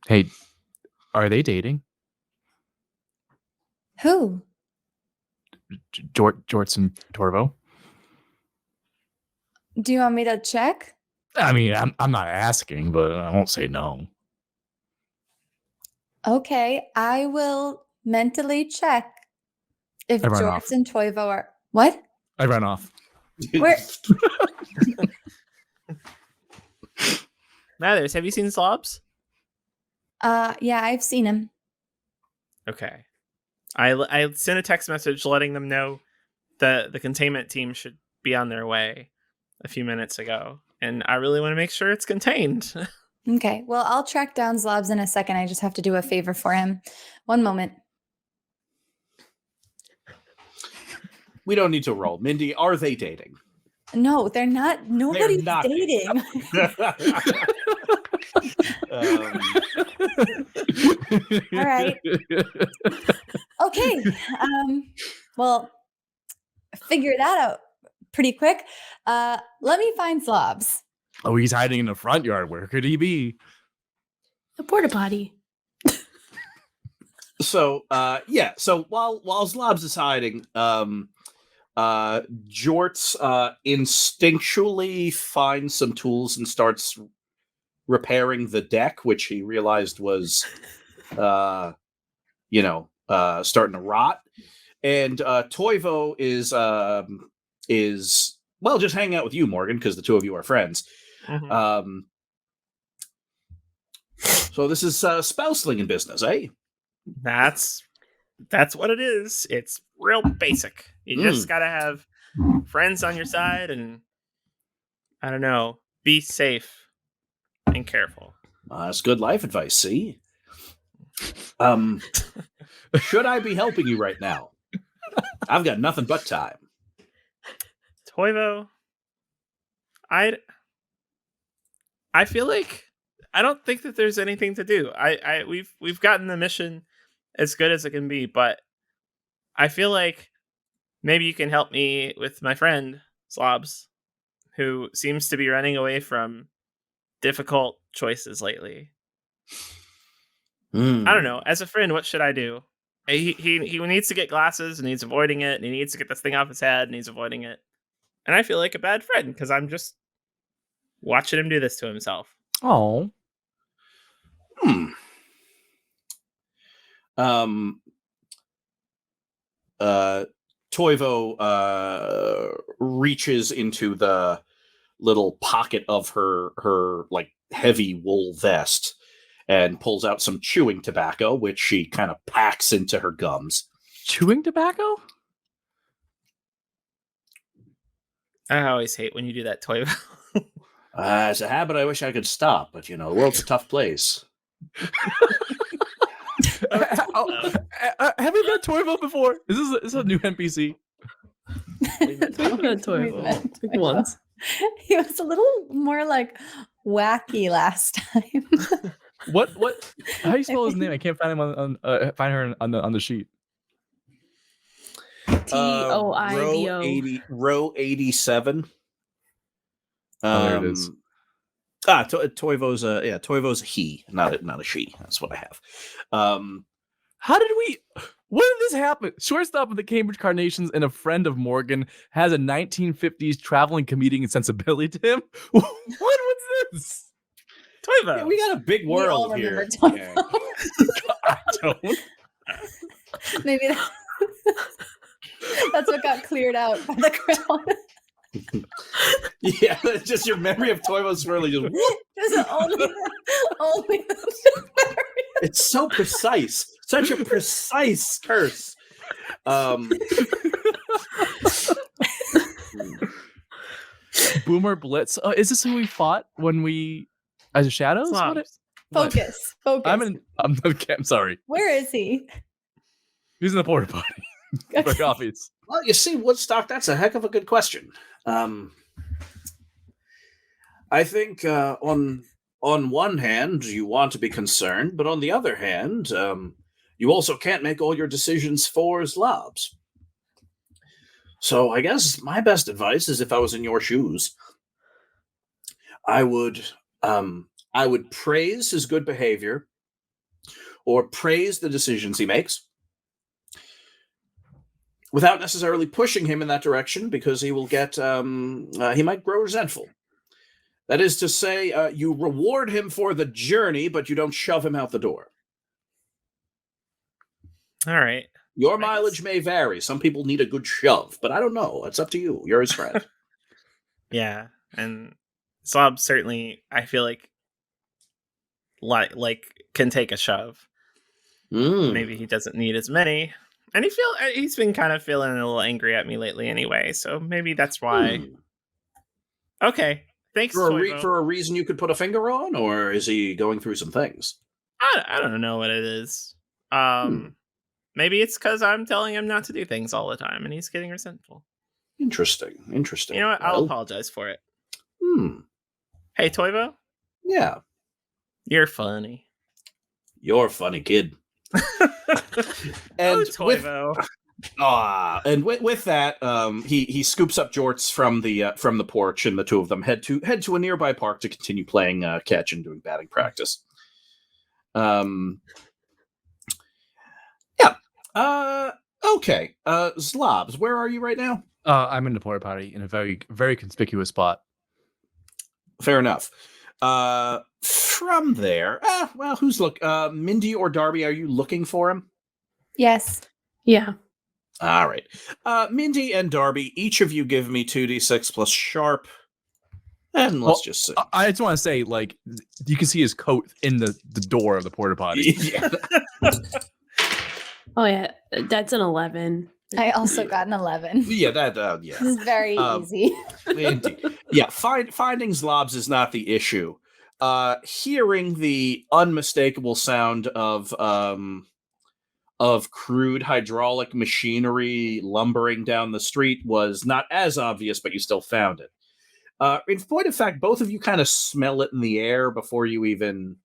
Hey, are they dating? Who? Jorts and Torvo? Do you want me to check? I mean, I'm not asking, but I won't say no. Okay, I will mentally check if I run off. Jorts and Toivo are... What? I run off. Where? Mathers, have you seen Zlobs? Yeah, I've seen him. Okay. I sent a text message letting them know that the containment team should be on their way a few minutes ago, and I really want to make sure it's contained. Okay, well, I'll track down Zlobs in a second. I just have to do a favor for him. One moment. We don't need to roll. Mindy, are they dating? No, they're not. Nobody's not dating. All right. Okay. Well, figure that out pretty quick. Let me find Zlobs. Oh, he's hiding in the front yard. Where could he be? The porta potty. So, yeah. So while Zlobs is hiding, Jorts instinctually finds some tools and starts repairing the deck, which he realized was, starting to rot. And Toivo is just hanging out with you, Morgan, because the two of you are friends. Mhm. So this is spouselinging business, eh? That's what it is. It's real basic. You just gotta have friends on your side, and I don't know, be safe and careful. That's good life advice. See, should I be helping you right now? I've got nothing but time. Toivo, I feel like I don't think that there's anything to do. We've gotten the mission as good as it can be, but I feel like maybe you can help me with my friend Zlobs, who seems to be running away from difficult choices lately. I don't know. As a friend, what should I do? He needs to get glasses, and he's avoiding it, and he needs to get this thing off his head, and he's avoiding it. And I feel like a bad friend because I'm just watching him do this to himself. Oh. Toivo reaches into the little pocket of her like heavy wool vest and pulls out some chewing tobacco, which she kind of packs into her gums. Chewing tobacco? I always hate when you do that, Toivo. It's a habit I wish I could stop, but the world's a tough place. Have we met Toivo before? Is this a new NPC? We've met Toivo once. He was a little more like wacky last time. What? How do you spell his name? I can't find him find her on the sheet. Toivo. Row 87. There it is. Toivo's Toivo's a he, not a she. That's what I have. When did this happen? Shortstop of the Cambridge Carnations and a friend of Morgan has a 1950s traveling comedian sensibility to him. What was this? Toivo. Yeah, we got a big world here. I don't. Maybe that's what got cleared out by the crowd. Yeah, just your memory of Toivo swirly just only it's so precise. Such a precise curse. Boomer Blitz. Is this who we fought when we as a shadows? Focus. I'm sorry. Where is he? He's in the porta potty. For coffees. Well, you see, Woodstock, that's a heck of a good question. I think on one hand, you want to be concerned, but on the other hand, you also can't make all your decisions for Zlobs. So I guess my best advice is, if I was in your shoes, I would praise his good behavior or praise the decisions he makes, without necessarily pushing him in that direction, because he will get, he might grow resentful. That is to say, you reward him for the journey, but you don't shove him out the door. All right. Your mileage may vary. Some people need a good shove, but I don't know. It's up to you. You're his friend. Yeah, and Zlobs certainly, I feel like can take a shove. Maybe he doesn't need as many. And he's been kind of feeling a little angry at me lately anyway, so maybe that's why. Okay, thanks, for a reason you could put a finger on, or is he going through some things? I don't know what it is. Maybe it's because I'm telling him not to do things all the time, and he's getting resentful. Interesting. You know what? I'll apologize for it. Hey, Toivo? Yeah. You're funny. You're a funny kid. And Toivo. With that, he scoops up Jorts from the porch, and the two of them head to a nearby park to continue playing catch and doing batting practice. Okay. Zlobs, where are you right now? I'm in the porta potty in a very, very conspicuous spot. Fair enough. From there, who's Mindy or Darby, are you looking for him? Yes. Yeah. All right. Mindy and Darby, each of you give me 2d6 plus sharp. And let's just see. I just want to say, you can see his coat in the door of the porta potty. Yeah. Oh, yeah. That's an 11. I also got an 11. Yeah, yeah. This is very easy. Indeed. Yeah, finding Zlobs is not the issue. Hearing the unmistakable sound of crude hydraulic machinery lumbering down the street was not as obvious, but you still found it. In point of fact, both of you kind of smell it in the air before you even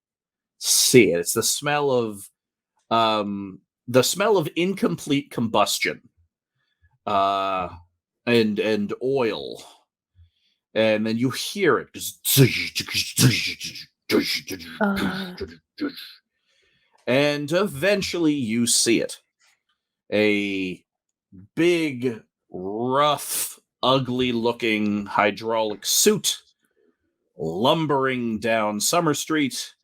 see it. It's the smell of incomplete combustion, and oil, and then you hear it. And eventually you see it. A big, rough, ugly-looking hydraulic suit lumbering down Summer Street,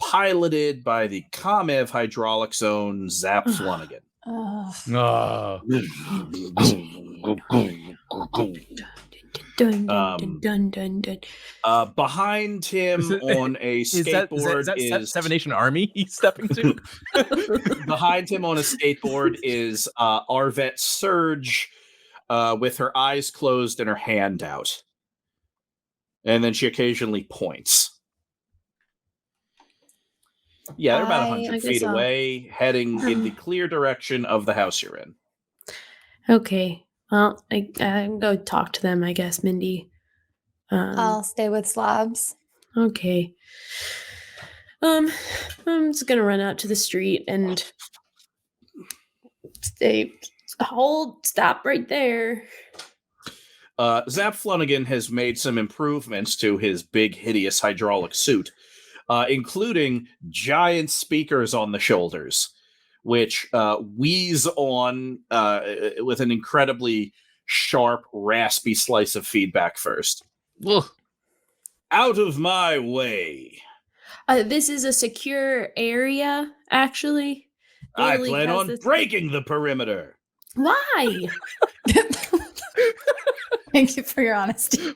piloted by the Kamev Hydraulics own Zap Flanagan. Dun, dun, dun, dun, dun. Behind him on a skateboard is that Seven Nation Army he's stepping to? Behind him on a skateboard is Arvette Surge with her eyes closed and her hand out. And then she occasionally points. Yeah, they're about 100 feet away, heading in the clear direction of the house you're in. Okay. Well, I can go talk to them, I guess, Mindy. I'll stay with Zlobs. Okay. I'm just gonna run out to the street and stop right there. Zap Flanagan has made some improvements to his big, hideous hydraulic suit, including giant speakers on the shoulders, which wheeze on with an incredibly sharp, raspy slice of feedback first. Ugh. Out of my way. This is a secure area, actually. I plan on breaking the perimeter. Why? Thank you for your honesty.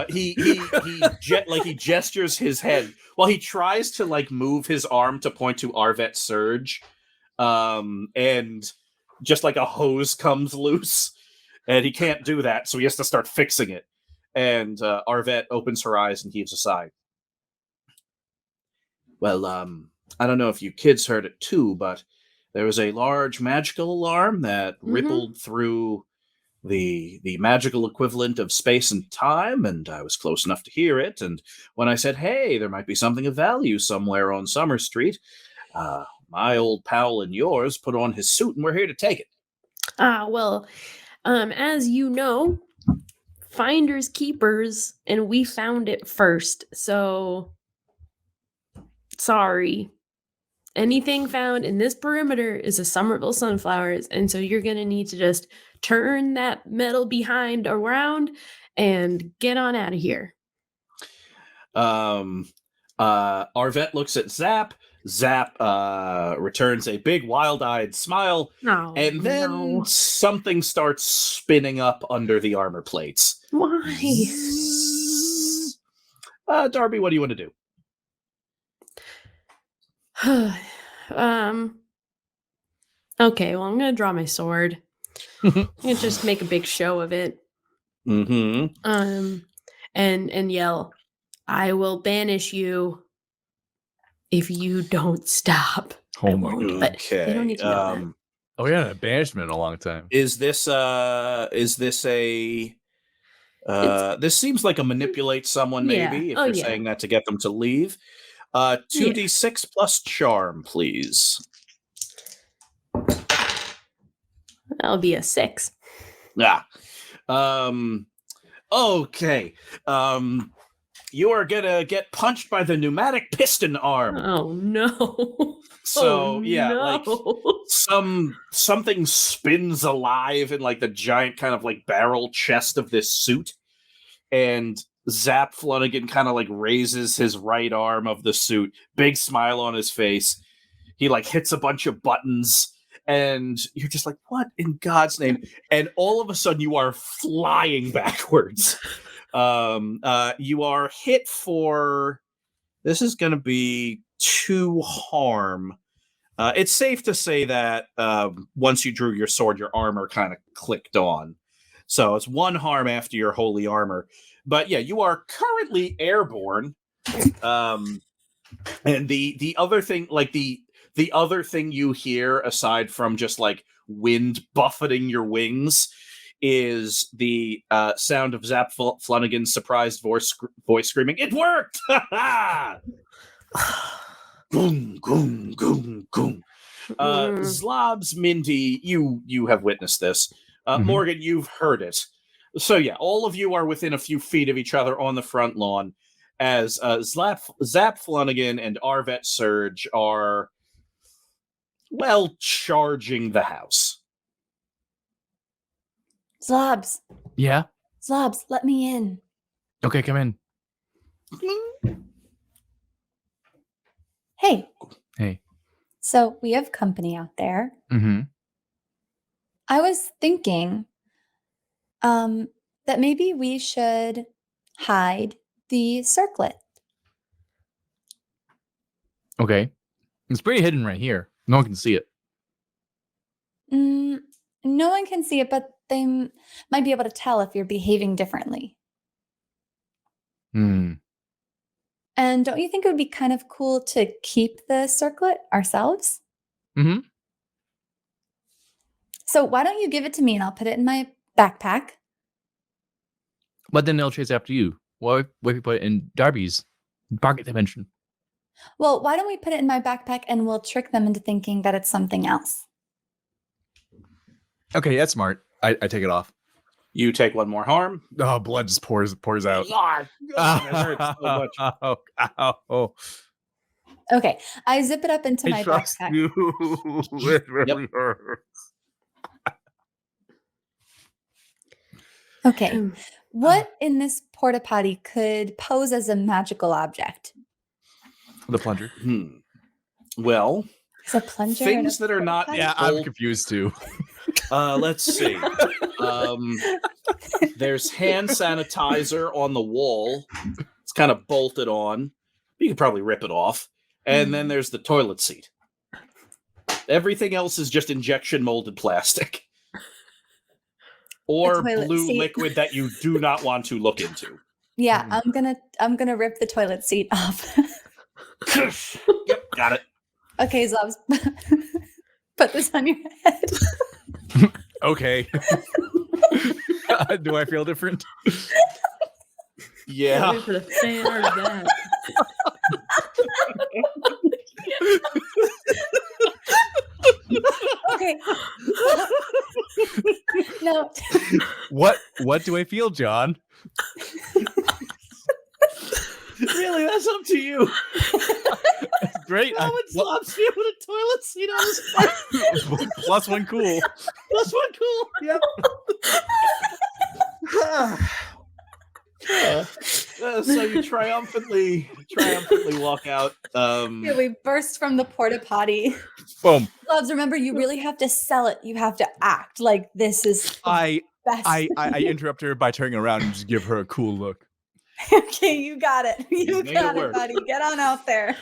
He gestures his head while he tries to move his arm to point to Arvette Surge, and just like a hose comes loose, and he can't do that, so he has to start fixing it. And Arvette opens her eyes and heaves a sigh. Well, I don't know if you kids heard it too, but there was a large magical alarm that rippled through the magical equivalent of space and time, and I was close enough to hear it. And when I said, hey, there might be something of value somewhere on Summer Street, my old pal and yours put on his suit, and we're here to take it. Well, as you know, finders keepers, and we found it first, so sorry. Anything found in this perimeter is a Somerville sunflowers, and so you're gonna need to just turn that metal behind around and get on out of here. Arvette looks at Zap. Zap returns a big wild-eyed smile, and then something starts spinning up under the armor plates. Why? Darby, what do you want to do? Okay, well, I'm gonna draw my sword. I'm gonna just make a big show of it. And yell, I will banish you if you don't stop. Oh my god. But they don't need to know that. Oh, we haven't had banishment in a long time. Is this a this seems like a manipulate someone, maybe, if you're saying that to get them to leave. 2d6 plus charm, please. That'll be a 6. Okay. You are gonna get punched by the pneumatic piston arm. Oh no. So something spins alive in the giant kind of barrel chest of this suit, and Zap Flanagan kind of raises his right arm of the suit, big smile on his face. He hits a bunch of buttons, and you're just like, what in God's name? And all of a sudden you are flying backwards. You are hit for, this is going to be 2 harm. It's safe to say that once you drew your sword, your armor kind of clicked on. So it's 1 harm after your holy armor. But yeah, you are currently airborne. And the other thing, the other thing you hear aside from just wind buffeting your wings is the sound of Zap Flanagan's surprised voice screaming, "It worked!" Goom, goom, goom, goom. Zlobs, Mindy, you have witnessed this. Morgan, you've heard it. So yeah, all of you are within a few feet of each other on the front lawn, as Zap Flanagan and Arvet Surge are, well, charging the house. Zlobs. Yeah. Zlobs, let me in. Okay, come in. Hey. Hey. So we have company out there. Mm-hmm. I was thinking that maybe we should hide the circlet. Okay. It's pretty hidden right here. No one can see it. No one can see it, but they might be able to tell if you're behaving differently. Hmm. And don't you think it would be kind of cool to keep the circlet ourselves? Mm-hmm. So why don't you give it to me and I'll put it in my backpack? But then they'll chase after you. What if we put it in Darby's pocket dimension? Well, why don't we put it in my backpack and we'll trick them into thinking that it's something else? Okay, that's smart. I take it off. You take one more harm. Oh, blood just pours out. God, that hurts so much. Ow. Okay, I zip it up into my trust backpack. you. It really hurts. Okay, what in this porta potty could pose as a magical object? The plunger. Well, Is a plunger things in a that are porta not. potty? Yeah, I'm confused too. Let's see. There's hand sanitizer on the wall. It's kind of bolted on. You could probably rip it off. And then there's the toilet seat. Everything else is just injection molded plastic. Or blue liquid that you do not want to look into. Yeah, I'm gonna rip the toilet seat off. Yep, got it. Okay, Zlobs, put this on your head. Okay. Do I feel different? Yeah. Wait for the fan art of that. Okay. No. What do I feel, John? Really, that's up to you. Great. How would Zlobs feel with a toilet seat on his face? Plus one cool. Plus one cool. Yep. So you triumphantly walk out. Yeah, we burst from the porta potty. Boom. Zlobs, remember, you really have to sell it. You have to act like this is the best. I interrupt her by turning around and just give her a cool look. Okay, you got it. You made got it it, work. buddy. Get on out there.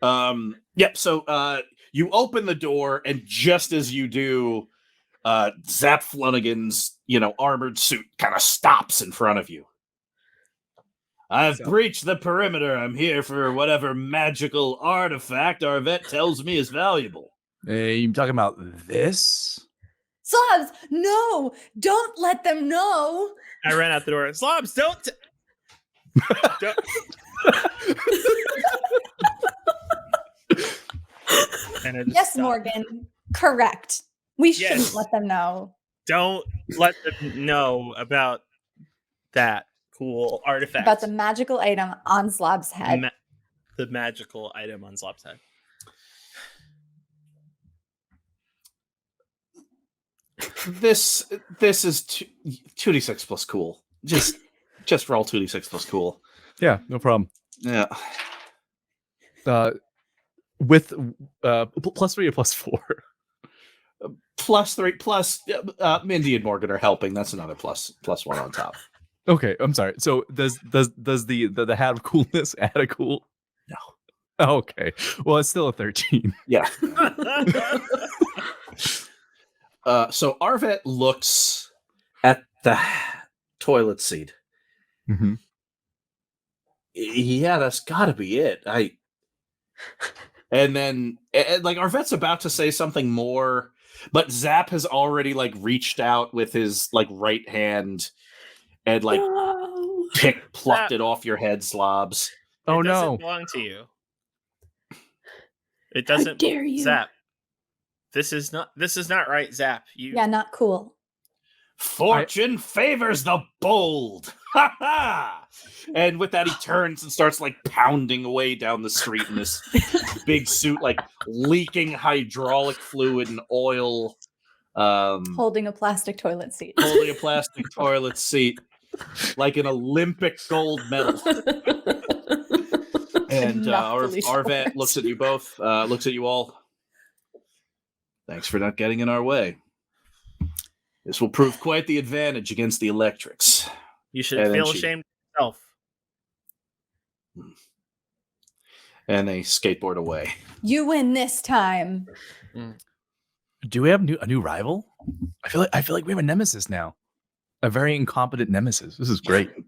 Yep. So you open the door, and just as you do, Zap Flanagan's armored suit kind of stops in front of you. I've breached the perimeter. I'm here for whatever magical artifact our vet tells me is valuable. Hey, you talking about this? Zlobs, no, don't let them know. I ran out the door. Zlobs, don't. Yes, Morgan, correct. We shouldn't let them know. Don't let them know about that cool artifact. About the magical item on Zlobs' head. The magical item on Zlobs' head. This is 2d6 plus cool. Just roll 2d6 plus cool. Yeah, no problem. Yeah. With plus 3 or plus 4? Plus 3 plus Mindy and Morgan are helping. That's another plus 1 on top. Okay, I'm sorry. So does the hat of coolness add a cool? No. Okay. Well, it's still a 13. Yeah. So Arvet looks at the toilet seat. Mm-hmm. Yeah, that's got to be it. And then like Arvet's about to say something more, but Zap has already reached out with his right hand and plucked it off your head, Zlobs. Oh it no! Doesn't belong to you. It doesn't. How dare you, Zap? This is not right, Zap. Yeah, not cool. Fortune favors the bold. Ha ha! And with that, he turns and starts like pounding away down the street in this big suit, like leaking hydraulic fluid and oil. Holding a plastic toilet seat. Holding a plastic toilet seat, like an Olympic gold medal. And our vet looks at you both, looks at you all. Thanks for not getting in our way. This will prove quite the advantage against the electrics. You should feel ashamed of yourself. And they skateboard away. You win this time. Do we have a new rival? I feel like we have a nemesis now. A very incompetent nemesis. This is great. We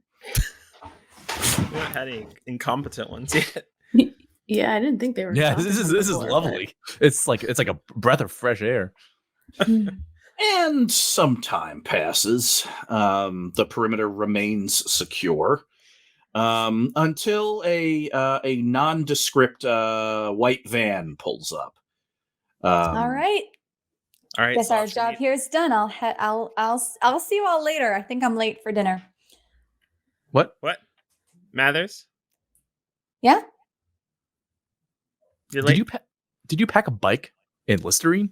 haven't had any incompetent ones yet. Yeah, I didn't think they were. Yeah, this is lovely. It's like a breath of fresh air. And some time passes. The perimeter remains secure until a nondescript white van pulls up. All right. Guess our job here is done. I'll see you all later. I think I'm late for dinner. What? Mathers? Yeah. You're late? Did you pack a bike in Listerine?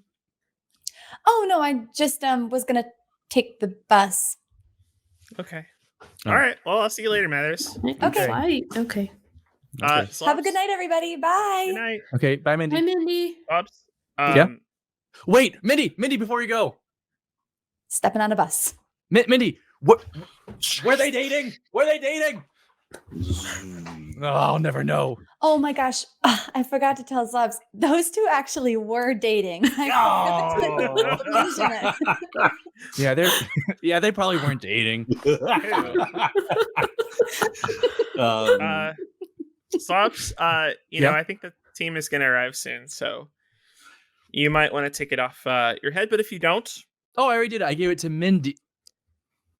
Oh no, I just was gonna take the bus. Okay. All right. Well, I'll see you later, Mathers. Okay. Okay. Have a good night, everybody. Bye. Good night. Okay. Bye, Mindy. Hi, Mindy. Zlobs. Yeah. Wait, Mindy, before you go. Stepping on a bus. Mindy, what? Were they dating? Oh, I'll never know. Oh my gosh. I forgot to tell Zlobs. Those two actually were dating. Yeah, they probably weren't dating. Zlobs, you know, I think the team is going to arrive soon, so you might want to take it off your head, but if you don't... Oh, I already did. I gave it to Mindy.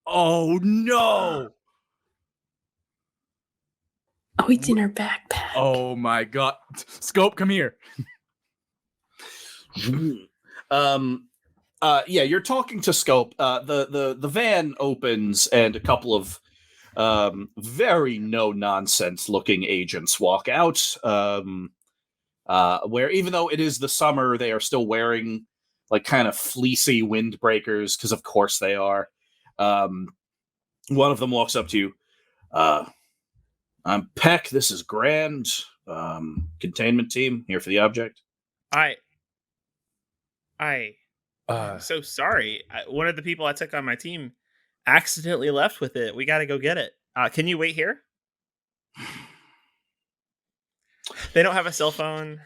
Oh, no. Oh, it's in her backpack. Oh, my God. Scope, come here. Yeah, you're talking to Scope. The van opens and a couple of very no-nonsense looking agents walk out. Where even though it is the summer, they are still wearing like kind of fleecy windbreakers, because of course they are. One of them walks up to you. I'm Peck. This is Grand. Containment team here for the object. I'm so sorry. One of the people I took on my team accidentally left with it. We got to go get it. Can you wait here? They don't have a cell phone.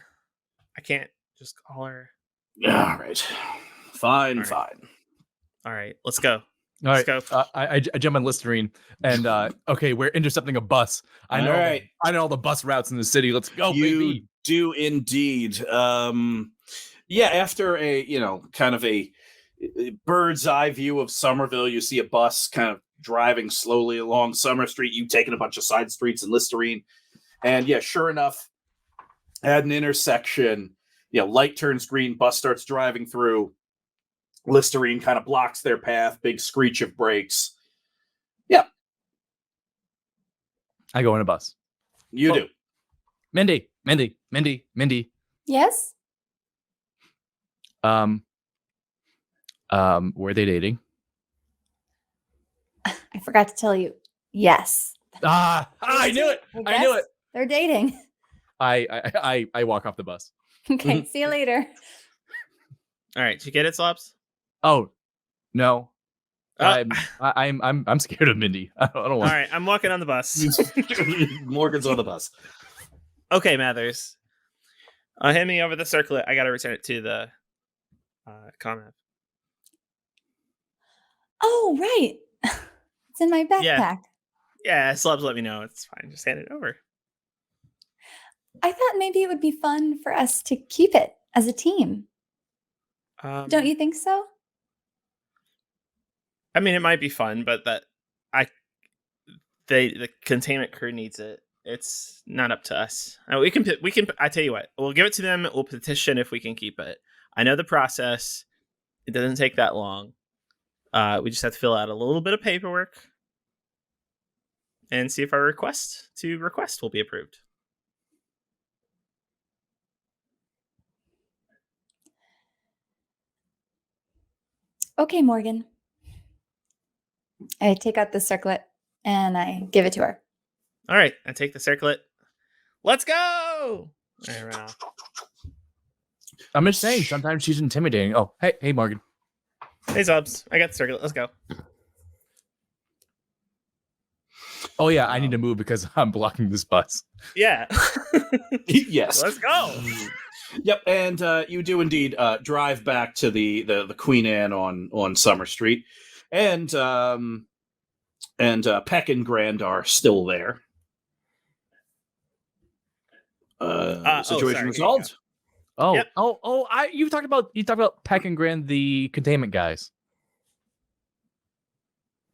I can't just call her. All right. Fine. All right, let's go. All right. Let's go. I jump on Listerine and okay, we're intercepting a bus. I know all the bus routes in the city. Let's go, baby. You do indeed. Yeah, after a kind of a bird's eye view of Somerville, you see a bus kind of driving slowly along Summer Street. You taking a bunch of side streets in Listerine, and yeah, sure enough, at an intersection, light turns green, bus starts driving through. Listerine kind of blocks their path. Big screech of brakes. Yeah, I go in a bus. You do. Mindy. Yes. Were they dating? I forgot to tell you. Yes. I knew it. I knew it. They're dating. I walk off the bus. Okay. See you later. All right. Did you get it, Zlobs? Oh, no. I'm scared of Mindy. I don't want. All right. I'm walking on the bus. Morgan's on the bus. Okay, Mathers. Hand me over the circlet. I got to return it to the comm. Oh, right. It's in my backpack. Yeah, Zlobs let me know. It's fine. Just hand it over. I thought maybe it would be fun for us to keep it as a team. Don't you think so? I mean, it might be fun, but the containment crew needs it. It's not up to us. We can. I tell you what, we'll give it to them. We'll petition if we can keep it. I know the process. It doesn't take that long. We just have to fill out a little bit of paperwork and see if our request will be approved. Okay, Morgan. I take out the circlet and I give it to her. All right, I take the circlet. Let's go! I run off. I'm just saying, sometimes she's intimidating. Oh, hey, Morgan. Hey, Zlobs. I got the circlet. Let's go. Oh, yeah, I need to move because I'm blocking this bus. Yeah. Yes. Let's go. Yep, and you do indeed drive back to the Queen Anne on Summer Street, and Peck and Grand are still there. Situation resolved. Oh, Yep. You talked about Peck and Grand, the containment guys,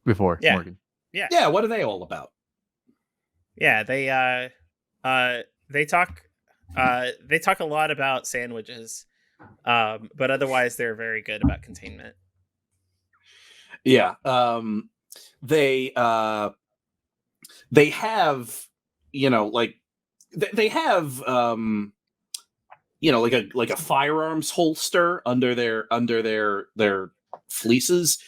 before, Yeah. Morgan. Yeah, what are they all about? Yeah, they talk a lot about sandwiches, but otherwise they're very good about containment. Yeah, they have, like they have like a firearms holster under their fleeces,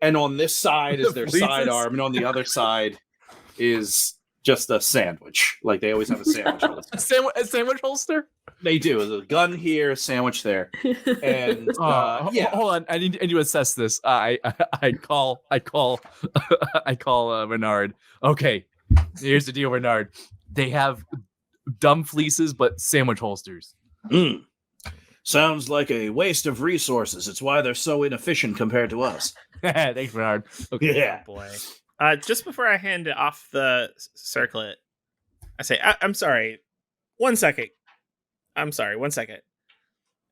and on this side is their sidearm, and on the other side is just a sandwich. Like they always have a sandwich holster. A sandwich holster? They do. There's a gun here, a sandwich there, and yeah. Hold on. I need to assess this. I call Bernard. Okay, here's the deal, Bernard. They have dumb fleeces, but sandwich holsters. Sounds like a waste of resources. It's why they're so inefficient compared to us. Thanks, Bernard. Okay. Yeah. Oh, boy. Just before I hand off the circlet, I say, I'm sorry. 1 second. I'm sorry. 1 second.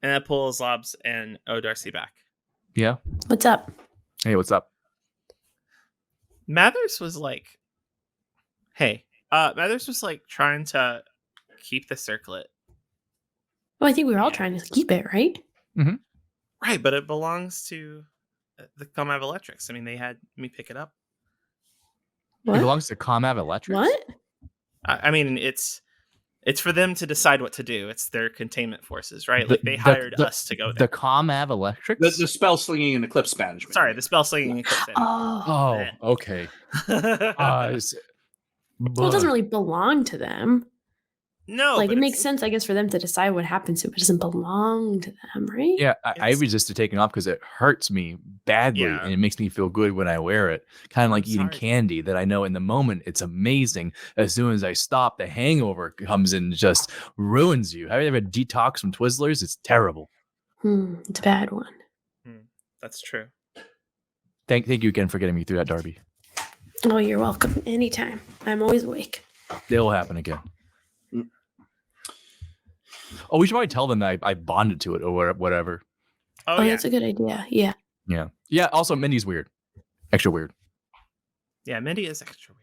And I pull Zlobs and Darcy back. Yeah. What's up? Hey, what's up? Mathers was like, Mathers was like trying to keep the circlet. Well, I think we were all trying to keep it, right? Mm-hmm. Right, but it belongs to the Comav Electrics. I mean, they had me pick it up. What? It belongs to Comav Electrics? What? I mean, it's for them to decide what to do. It's their containment forces, right? Like they hired us to go there. The Comav Electrics? The spell slinging and eclipse management. Sorry, the spell slinging and eclipse management. Oh, okay. Well, it doesn't really belong to them. No, like it makes sense, I guess, for them to decide what happens to it, but it doesn't belong to them, right? Yeah, I resisted taking off because it hurts me badly, and it makes me feel good when I wear it. Kind of like eating candy that I know in the moment it's amazing. As soon as I stop, the hangover comes in and just ruins you. Have you ever detox from Twizzlers? It's terrible. It's a bad one. That's true. Thank you again for getting me through that, Darby. Oh, you're welcome. Anytime. I'm always awake. It'll happen again. Oh, we should probably tell them that I bonded to it or whatever. Oh, yeah. That's a good idea. Yeah. Yeah. Also, Mindy's weird. Extra weird. Yeah, Mindy is extra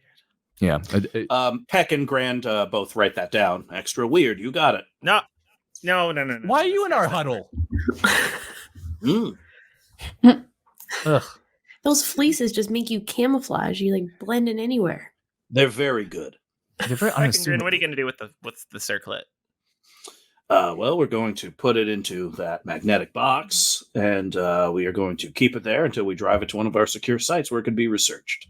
weird. Yeah. Peck and Grand both write that down. Extra weird. You got it. No. Why are you in our huddle? Ugh. Those fleeces just make you camouflage. You like blend in anywhere. They're very good. They're very unassuming. What are you going to do with the circlet? Well, we're going to put it into that magnetic box, and we are going to keep it there until we drive it to one of our secure sites where it can be researched.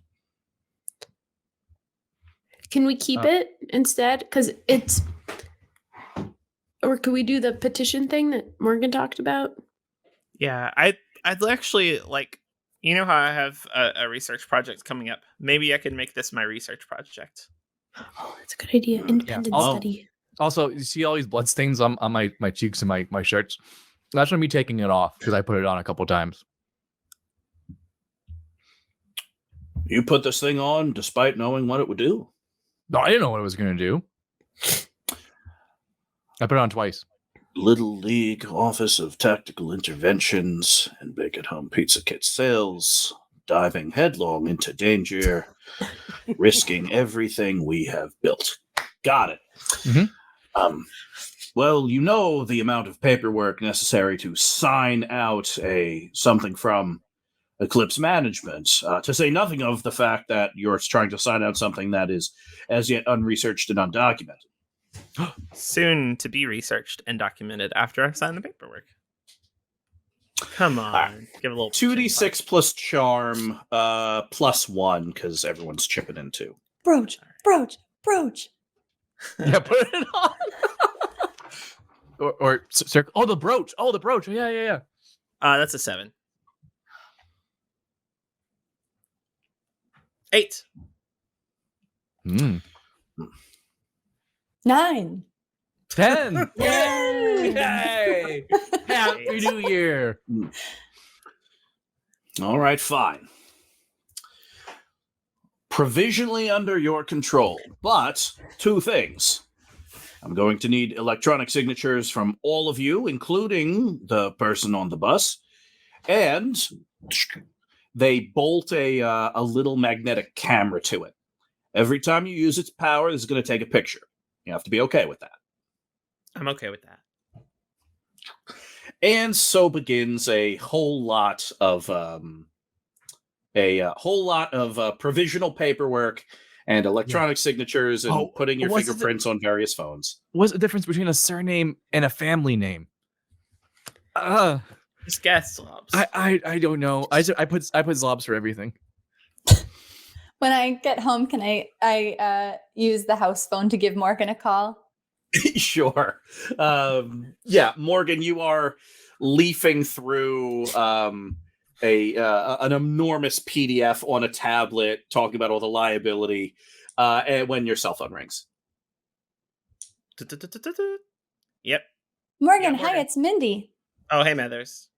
Can we keep it instead? Because it's... Or could we do the petition thing that Morgan talked about? Yeah, I'd actually like... You know how I have a research project coming up? Maybe I can make this my research project. Oh, that's a good idea. Independent study. Also, you see all these blood stains on my cheeks and my shirts? That's from me taking it off because I put it on a couple times. You put this thing on despite knowing what it would do? No, I didn't know what it was going to do. I put it on twice. Little League Office of Tactical Interventions and Bake-at-Home Pizza Kit Sales, diving headlong into danger, risking everything we have built. Got it. Mm-hmm. Well, you know the amount of paperwork necessary to sign out something from eclipse management, to say nothing of the fact that you're trying to sign out something that is as yet unresearched and undocumented. Soon to be researched and documented after I sign the paperwork. Come on. Right. Give a little 2d6 plus charm, +1, because everyone's chipping in too. Brooch. Yeah, put it on. or circle. Oh, the brooch. Yeah. That's a 7. 8. 9. 10. Yay! Yay! Happy New Year. All right, fine. Provisionally under your control, but 2 things. I'm going to need electronic signatures from all of you, including the person on the bus, and they bolt a little magnetic camera to it. Every time you use its power, it's going to take a picture. You have to be okay with that. I'm okay with that. And so begins a whole lot of provisional paperwork and electronic signatures and putting your fingerprints on various phones. What's the difference between a surname and a family name? Just guess, Zlobs. I don't know. I put Zlobs for everything. When I get home, can I use the house phone to give Morgan a call? Sure. Yeah, Morgan, you are leafing through an enormous PDF on a tablet talking about all the liability and when your cell phone rings. Yep. Morgan, Yeah, hi, it's Mindy. Oh, hey, Mathers.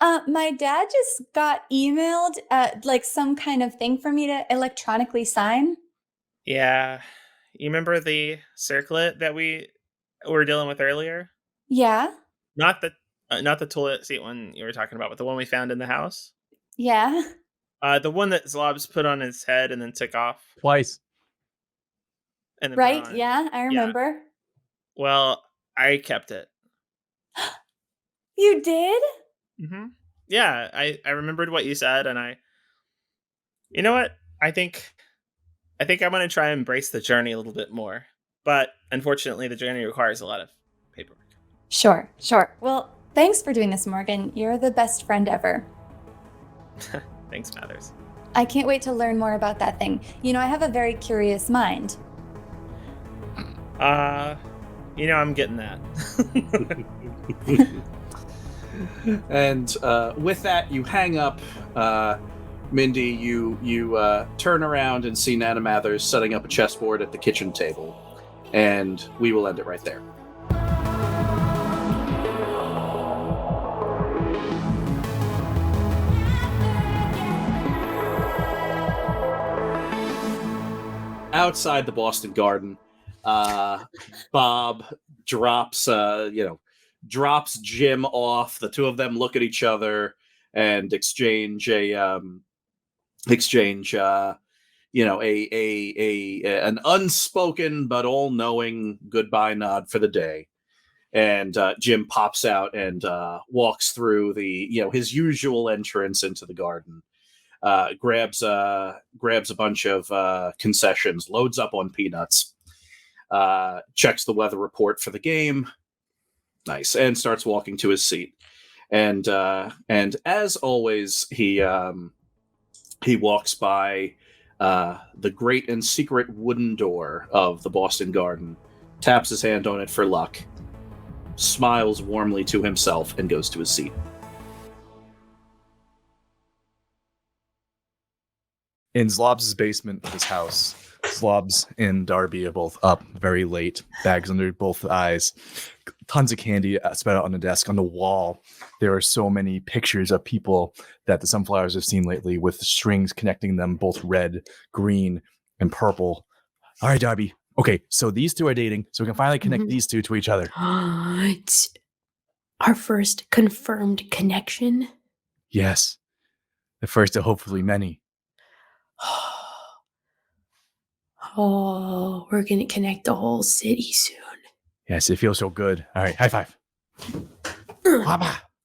My dad just got emailed like some kind of thing for me to electronically sign. Yeah. You remember the circlet that we were dealing with earlier? Yeah. Not the toilet seat one you were talking about, but the one we found in the house. Yeah. The one that Zlobs put on his head and then took off. Twice. And then Right? put on. Yeah, I remember. Well, I kept it. You did? Mm-hmm. Yeah, I remembered what you said, and you know what? I think I'm going to try and embrace the journey a little bit more. But unfortunately, the journey requires a lot of paperwork. Sure. Well, thanks for doing this, Morgan. You're the best friend ever. Thanks, Mathers. I can't wait to learn more about that thing. You know, I have a very curious mind. I'm getting that. And with that, you hang up. Mindy, you turn around and see Nana Mathers setting up a chessboard at the kitchen table. And we will end it right there. Outside the Boston Garden, Bob drops Jim off. The two of them look at each other and exchange an unspoken but all-knowing goodbye nod for the day. And Jim pops out and walks through his usual entrance into the garden. Grabs a bunch of concessions, loads up on peanuts, checks the weather report for the game. Nice, and starts walking to his seat. And as always, he walks by the great and secret wooden door of the Boston Garden, taps his hand on it for luck, smiles warmly to himself, and goes to his seat. In Zlobs' basement of his house, Zlobs and Darby are both up very late, bags under both eyes, tons of candy spread out on the desk. On the wall, there are so many pictures of people that the Sunflowers have seen lately with strings connecting them, both red, green, and purple. All right, Darby. Okay, so these two are dating, so we can finally connect these two to each other. It's our first confirmed connection. Yes. The first of hopefully many. Oh, we're going to connect the whole city soon. Yes, it feels so good. All right, high five.